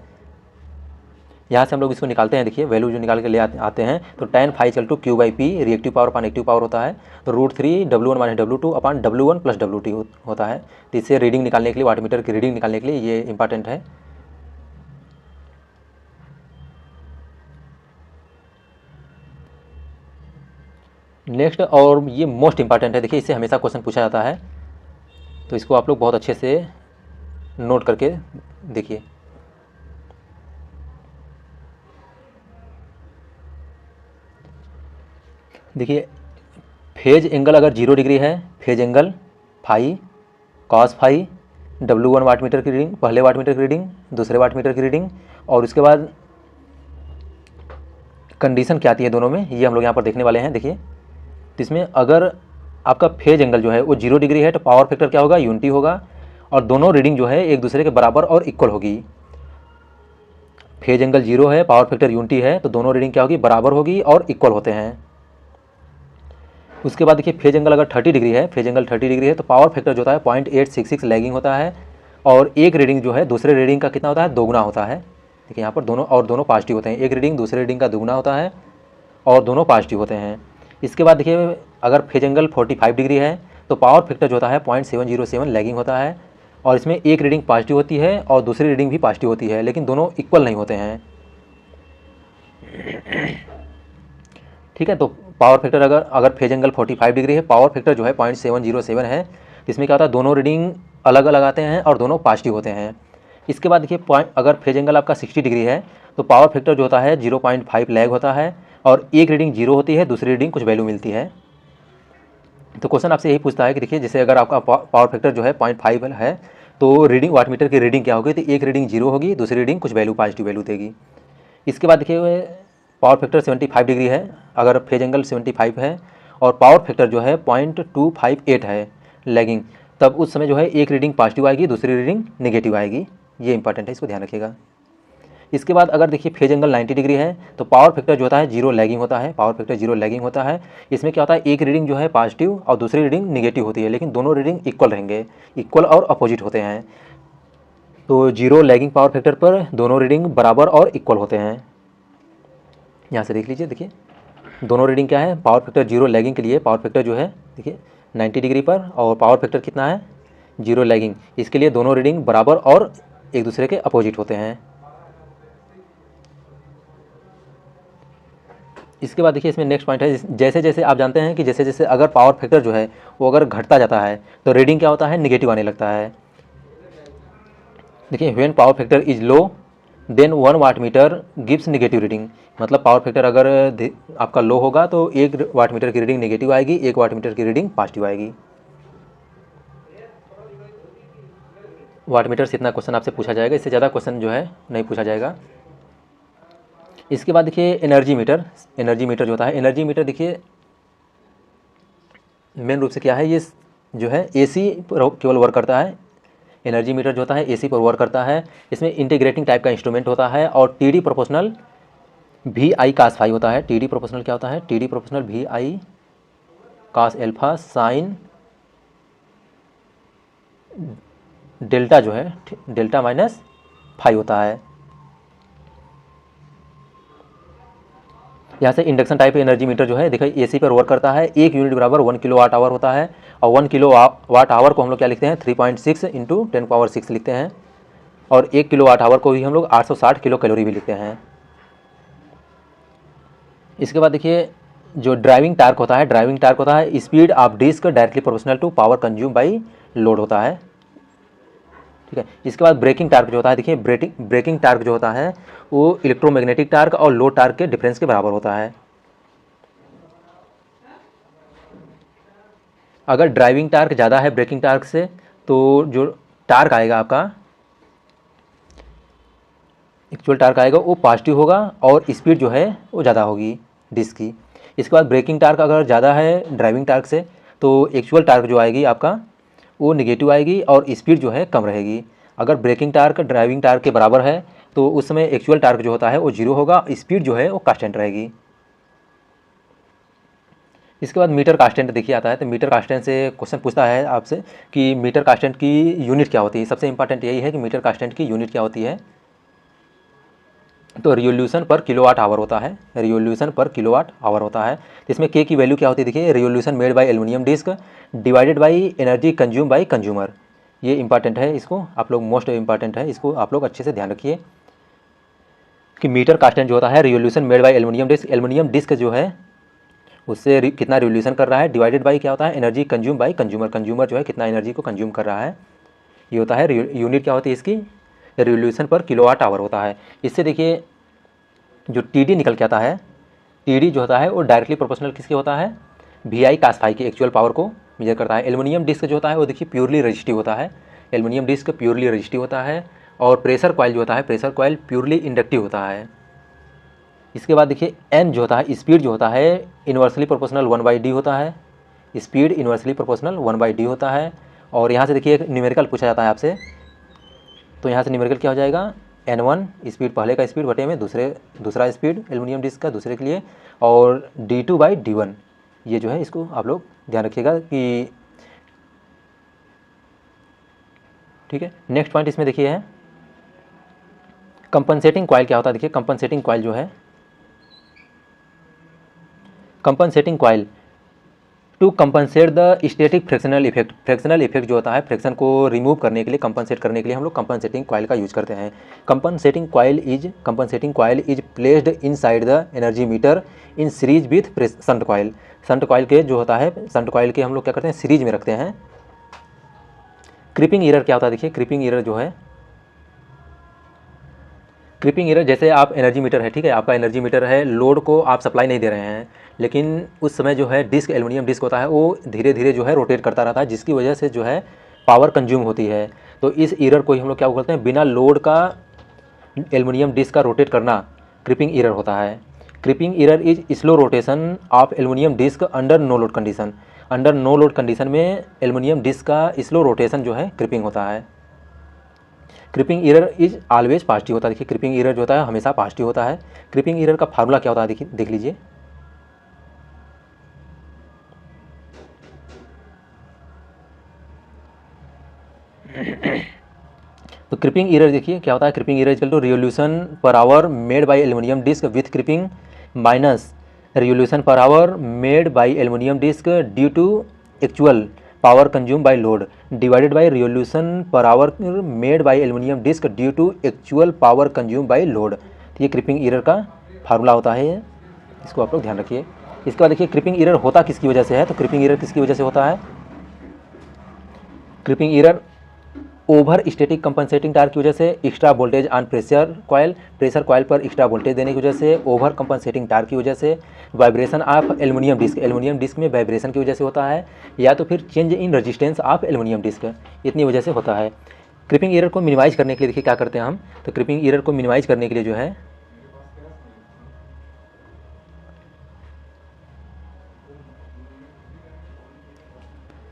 यहाँ से हम लोग इसको निकालते हैं, देखिए वैल्यू जो निकाल के ले आते हैं, तो tan phi equal to Q/P reactive power upon active power होता है, तो √3 W1 - W2 अपान W1 + W2 होता है। तो इससे रीडिंग निकालने के लिए, वाटमीटर की रीडिंग निकालने के लिए ये इंपॉर्टेंट है। नेक्स्ट, और ये मोस्ट इंपॉर्टेंट है, देखिए इससे हमेशा क्वेश्चन पूछा जाता है, तो इसको आप लोग बहुत अच्छे से नोट करके देखिए। देखिए फेज एंगल अगर 0 डिग्री है, phase angle phi cos phi, W1 wattmeter की रीडिंग, पहले वाटमीटर की रीडिंग, दूसरे वाटमीटर की रीडिंग, और उसके बाद कंडीशन क्या आती है दोनों में, ये हम लोग यहाँ पर देखने वाले हैं। देखिए तो इसमें अगर आपका फेज एंगल जो है वो 0 डिग्री है तो पावर फैक्टर क्या होगा, यूनिटी होगा, और दोनों रीडिंग जो है एक दूसरे के बराबर और इक्वल होगी। फेज एंगल 0 है, पावर फैक्टर यूनिटी है, तो दोनों रीडिंग क्या होगी, बराबर होगी और इक्वल होते हैं। उसके बाद देखिए फेज एंगल अगर 30 डिग्री है, फेज एंगल 30 डिग्री है, तो पावर फैक्टर जो होता है 0.866 लैगिंग होता है, और एक रीडिंग जो है दूसरे रीडिंग का कितना होता है, दोगुना होता है। देखिए यहाँ पर दोनों पॉजिटिव होते हैं, एक रीडिंग दूसरे रीडिंग का दोगुना होता है और दोनों पॉजिटिव होते हैं। इसके बाद देखिए अगर फेज एंगल 45 डिग्री है तो पावर फैक्टर जो होता है 0.707 लैगिंग होता है, और इसमें एक रीडिंग पॉजिटिव होती है और दूसरी रीडिंग भी पॉजिटिव होती है, लेकिन दोनों इक्वल नहीं होते हैं। ठीक है, तो पावर फैक्टर अगर फेज एंगल 45 डिग्री है, पावर फैक्टर जो है 0.707 है, इसमें क्या होता है, दोनों रीडिंग अलग अलग आते हैं और दोनों पॉजिटिव होते हैं। इसके बाद देखिए अगर फेज एंगल आपका 60 डिग्री है तो पावर फैक्टर जो होता है 0.5 लैग होता है, और एक रीडिंग 0 होती है, दूसरी रीडिंग कुछ वैल्यू मिलती है। तो क्वेश्चन आपसे यही पूछता है कि देखिए जैसे अगर आपका पावर फैक्टर जो है 0.5 है तो रीडिंग वाटमीटर की रीडिंग क्या होगी, तो एक रीडिंग 0 होगी, दूसरी रीडिंग कुछ वैल्यू पॉजिटिव वैल्यू देगी। इसके बाद देखिए पावर फैक्टर 75 डिग्री है, अगर फेज एंगल 75 है और पावर फैक्टर जो है 0.258 है लैगिंग, तब उस समय जो है एक रीडिंग पॉजिटिव आएगी, दूसरी रीडिंग नेगेटिव आएगी। ये इंपॉर्टेंट है, इसको ध्यान रखिएगा। इसके बाद अगर देखिए फेज एंगल 90 डिग्री है तो पावर फैक्टर जो होता है 0 लैगिंग होता है, पावर फैक्टर 0 लैगिंग होता है। इसमें क्या होता है, एक रीडिंग जो है पॉजिटिव और दूसरी रीडिंग नेगेटिव होती है, लेकिन दोनों रीडिंग इक्वल रहेंगे, इक्वल और अपोजिट होते हैं। तो 0 लैगिंग पावर फैक्टर पर दोनों रीडिंग बराबर और इक्वल होते हैं। यहाँ से देख लीजिए, देखिए दोनों रीडिंग क्या है, पावर फैक्टर 0 लैगिंग के लिए पावर फैक्टर जो है देखिए 90 डिग्री पर, और पावर फैक्टर कितना है 0 लैगिंग, इसके लिए दोनों रीडिंग बराबर और एक दूसरे के अपोजिट होते हैं। इसके बाद देखिए इसमें नेक्स्ट पॉइंट है, जैसे जैसे आप जानते हैं कि जैसे जैसे अगर पावर फैक्टर जो है वो अगर घटता जाता है तो रीडिंग क्या होता है, निगेटिव आने लगता है। देखिए when power factor is low than 1 watt meter gives negative reading, मतलब पावर फैक्टर अगर आपका लो होगा तो 1 वाट मीटर की रीडिंग नेगेटिव आएगी, 1 वाट मीटर की रीडिंग पॉजिटिव आएगी। वाट मीटर से इतना क्वेश्चन आपसे पूछा जाएगा, इससे ज़्यादा क्वेश्चन जो है नहीं पूछा जाएगा। इसके बाद देखिए एनर्जी मीटर। एनर्जी मीटर जो होता है, एनर्जी मीटर देखिए मेन रूप से क्या है, ये जो है एसी पर केवल वर्क करता है। एनर्जी मीटर जो होता है एसी पर वर्क करता है। इसमें इंटीग्रेटिंग टाइप का इंस्ट्रूमेंट होता है और T D proportional V I cos phi होता है। टी डी प्रोपोर्शनल क्या होता है, T D proportional V I cos alpha sine delta जो है डेल्टा माइनस फाई होता है। यहाँ से इंडक्शन टाइप एनर्जी मीटर जो है देखिए एसी पर वर्क करता है। 1 यूनिट बराबर 1 किलो वाट आवर होता है और 1 किलो वाट आवर को हम लोग क्या लिखते हैं, 3.6 इंटू 10⁻6 लिखते हैं और 1 किलो वाट आवर को भी हम लोग 860 किलो कैलोरी भी लिखते हैं। इसके बाद देखिए जो ड्राइविंग टार्क होता है, ड्राइविंग टार्क होता है speed of disc directly proportional to power consume by load होता है। ठीक है, इसके बाद ब्रेकिंग टार्क जो होता है, देखिए ब्रेकिंग टार्क जो होता है वो इलेक्ट्रोमैग्नेटिक टार्क और लोड टार्क के डिफरेंस के बराबर होता है। अगर ड्राइविंग टार्क ज़्यादा है ब्रेकिंग टार्क से तो जो टार्क आएगा आपका एक्चुअल टार्क आएगा वो पॉजिटिव होगा और स्पीड जो है वो ज़्यादा होगी डिस्क की। इसके बाद ब्रेकिंग टार्क अगर ज़्यादा है ड्राइविंग टार्क से तो एक्चुअल टार्क जो आएगी आपका वो निगेटिव आएगी और स्पीड जो है कम रहेगी। अगर ब्रेकिंग टार्क ड्राइविंग टार्क के बराबर है तो उस समय एक्चुअल टार्क जो होता है वो 0 होगा, स्पीड जो है वो कांस्टेंट रहेगी। इसके बाद मीटर कांस्टेंट देखिए आता है, तो मीटर कांस्टेंट से क्वेश्चन पूछता है आपसे कि मीटर कांस्टेंट की यूनिट क्या होती है। सबसे इंपॉर्टेंट यही है कि मीटर कांस्टेंट की यूनिट क्या होती है, तो रिवोल्यूशन पर किलोवाट आवर होता है। रिवोल्यूशन पर किलोवाट आवर होता है। इसमें के की वैल्यू क्या होती है, देखिए revolution made by aluminium disc divided by energy consume by consumer. ये इंपॉर्टेंट है, इसको आप लोग मोस्ट इंपॉर्टेंट है, इसको आप लोग अच्छे से ध्यान रखिए कि मीटर कांस्टेंट जो होता है revolution made by aluminium disc, aluminium disc जो है उससे कितना रिवोल्यूशन कर रहा है, डिवाइडेड बाय क्या होता है energy consume by consumer, consumer जो है कितना एनर्जी को कंज्यूम कर रहा है, ये होता है यूनिट क्या होती है इसकी, रिवोल्यूशन पर किलोवाट आवर होता है। इससे देखिए जो टी निकल के आता है, टी जो होता है वो डायरेक्टली प्रोपोर्शनल किसके होता है, वी आई कास फाई की एक्चुअल पावर को मेजर करता है। एल्युमिनियम डिस्क जो होता है वो देखिए प्योरली रेजिस्टिव होता है, एल्युमिनियम डिस्क प्योरली रेजिस्टिव होता है और प्रेशर कॉइल जो होता है प्रेशर कॉइल प्योरली इंडक्टिव होता है। इसके बाद देखिए एन जो होता है स्पीड जो होता है इन्वर्सली प्रोपोर्शनल 1/d होता है, स्पीड इन्वर्सली प्रोपोर्शनल 1/d होता है। और यहाँ से देखिए एक न्यूमेरिकल पूछा जाता है आपसे, तो यहाँ से न्यूमेरिकल क्या हो जाएगा, N1 स्पीड पहले का स्पीड बटे में दूसरा स्पीड एल्युमिनियम डिस्क का दूसरे के लिए और d2/d1, ये जो है इसको आप लोग ध्यान रखिएगा कि ठीक है। नेक्स्ट पॉइंट इसमें देखिए है कंपनसेटिंग कॉइल क्या होता है। देखिए कंपनसेटिंग कॉइल जो है, compensating coil to compensate the static frictional effect, frictional effect जो होता है फ्रिक्शन को रिमूव करने के लिए, कंपनसेट करने के लिए हम लोग कंपनसेटिंग कॉइल का यूज करते हैं। Compensating coil is placed inside the energy meter in series with shunt coil. Shunt coil के जो होता है, शंट कॉइल के हम लोग क्या करते हैं सीरीज में रखते हैं। क्रीपिंग एरर क्या होता है, देखिए क्रीपिंग एरर जो है, क्रीपिंग एरर जैसे आप एनर्जी मीटर है, ठीक है आपका एनर्जी मीटर है, लोड को आप सप्लाई नहीं दे रहे हैं लेकिन उस समय जो है डिस्क एल्युमिनियम डिस्क होता है वो धीरे धीरे जो है रोटेट करता रहता है जिसकी वजह से जो है पावर कंज्यूम होती है। तो इस एरर को ही हम लोग क्या बोलते हैं, बिना लोड का एल्युमिनियम डिस्क का रोटेट करना क्रीपिंग एरर होता है। Creeping error is slow rotation of aluminium disc under no load condition. Under no load condition में एल्युमिनियम डिस्क का स्लो रोटेशन जो है क्रीपिंग होता है। Creeping error is always positive होता है। देखिए क्रीपिंग एरर जो होता है हमेशा पॉजिटिव होता है। क्रीपिंग एरर का फार्मूला क्या होता है, देखिए देख लीजिए, तो क्रीपिंग एरर देखिए क्या होता है, creeping error equal to revolution per hour made by aluminium disc with creeping minus revolution per hour made by aluminium disc due to actual power consume by load divided by revolution per hour made by aluminium disc due to actual power consume by load. तो ये creeping error का formula होता है। इसको आप लोग ध्यान रखिए। इसके बाद देखिए क्रिपिंग एरर होता किसकी वजह से है, तो क्रिपिंग एरर किसकी वजह से होता है, creeping error over static compensating tyre की वजह से, extra voltage on pressure coil पर एक्स्ट्रा वोल्टेज देने की वजह से, ओवर कंपनसेटिंग टायर की वजह से, वाइब्रेशन ऑफ एल्युमिनियम डिस्क में वाइब्रेशन की वजह से होता है, या तो फिर change in resistance of aluminium disc, इतनी वजह से होता है। क्रिपिंग एरर को मिनिमाइज करने के लिए देखिए क्या करते हैं हम, तो क्रिपिंग एरर को मिनिमाइज करने के लिए जो है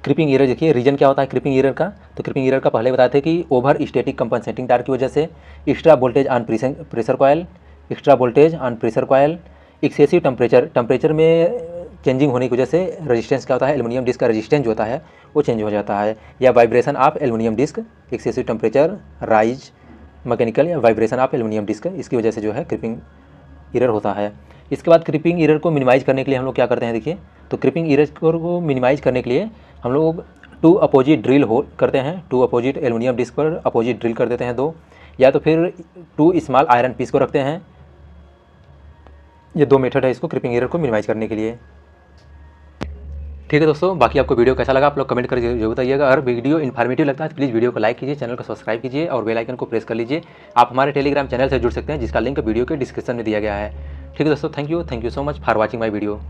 क्रिपिंग एरर, देखिए रीजन क्या होता है क्रिपिंग एरर का, तो क्रिपिंग एरर का पहले बताए थे कि ओवर स्टैटिक कंपनसेटिंग टायर की वजह से, extra voltage on pressure coil, excessive temperature में चेंजिंग होने की वजह से रेजिस्टेंस क्या होता है, एल्युमिनियम डिस्क का रेजिस्टेंस जो होता है वो चेंज हो जाता है, या vibration of aluminium disc, excessive temperature rise mechanical या वाइब्रेशन ऑफ एल्युमिनियम डिस्क, इसकी वजह से जो है क्रिपिंग एरर होता है। इसके बाद क्रिपिंग एरर को मिनिमाइज करने के लिए हम लोग क्या करते हैं, देखिए तो क्रिपिंग एरर को मिनिमाइज करने के लिए हम लोग 2 अपोजिट ड्रिल होल करते हैं, 2 अपोजिट एल्युमिनियम डिस्क पर अपोजिट ड्रिल कर देते हैं 2, या तो फिर 2 स्मॉल आयरन पीस को रखते हैं। ये 2 मेथड है इसको क्रिपिंग एरर को मिनिमाइज करने के लिए। ठीक है दोस्तों, बाकी आपको वीडियो कैसा लगा आप लोग कमेंट करके जरूर बताइएगा। अगर वीडियो इन्फॉर्मेटिव लगता है तो प्लीज़ वीडियो को लाइक कीजिए, चैनल को सब्सक्राइब कीजिए और बेल आइकन को प्रेस कर लीजिए। आप हमारे टेलीग्राम चैनल से जुड़ सकते हैं जिसका लिंक वीडियो के डिस्क्रिप्शन में दिया गया है। ठीक है दोस्तों, thank you so much for watching my video.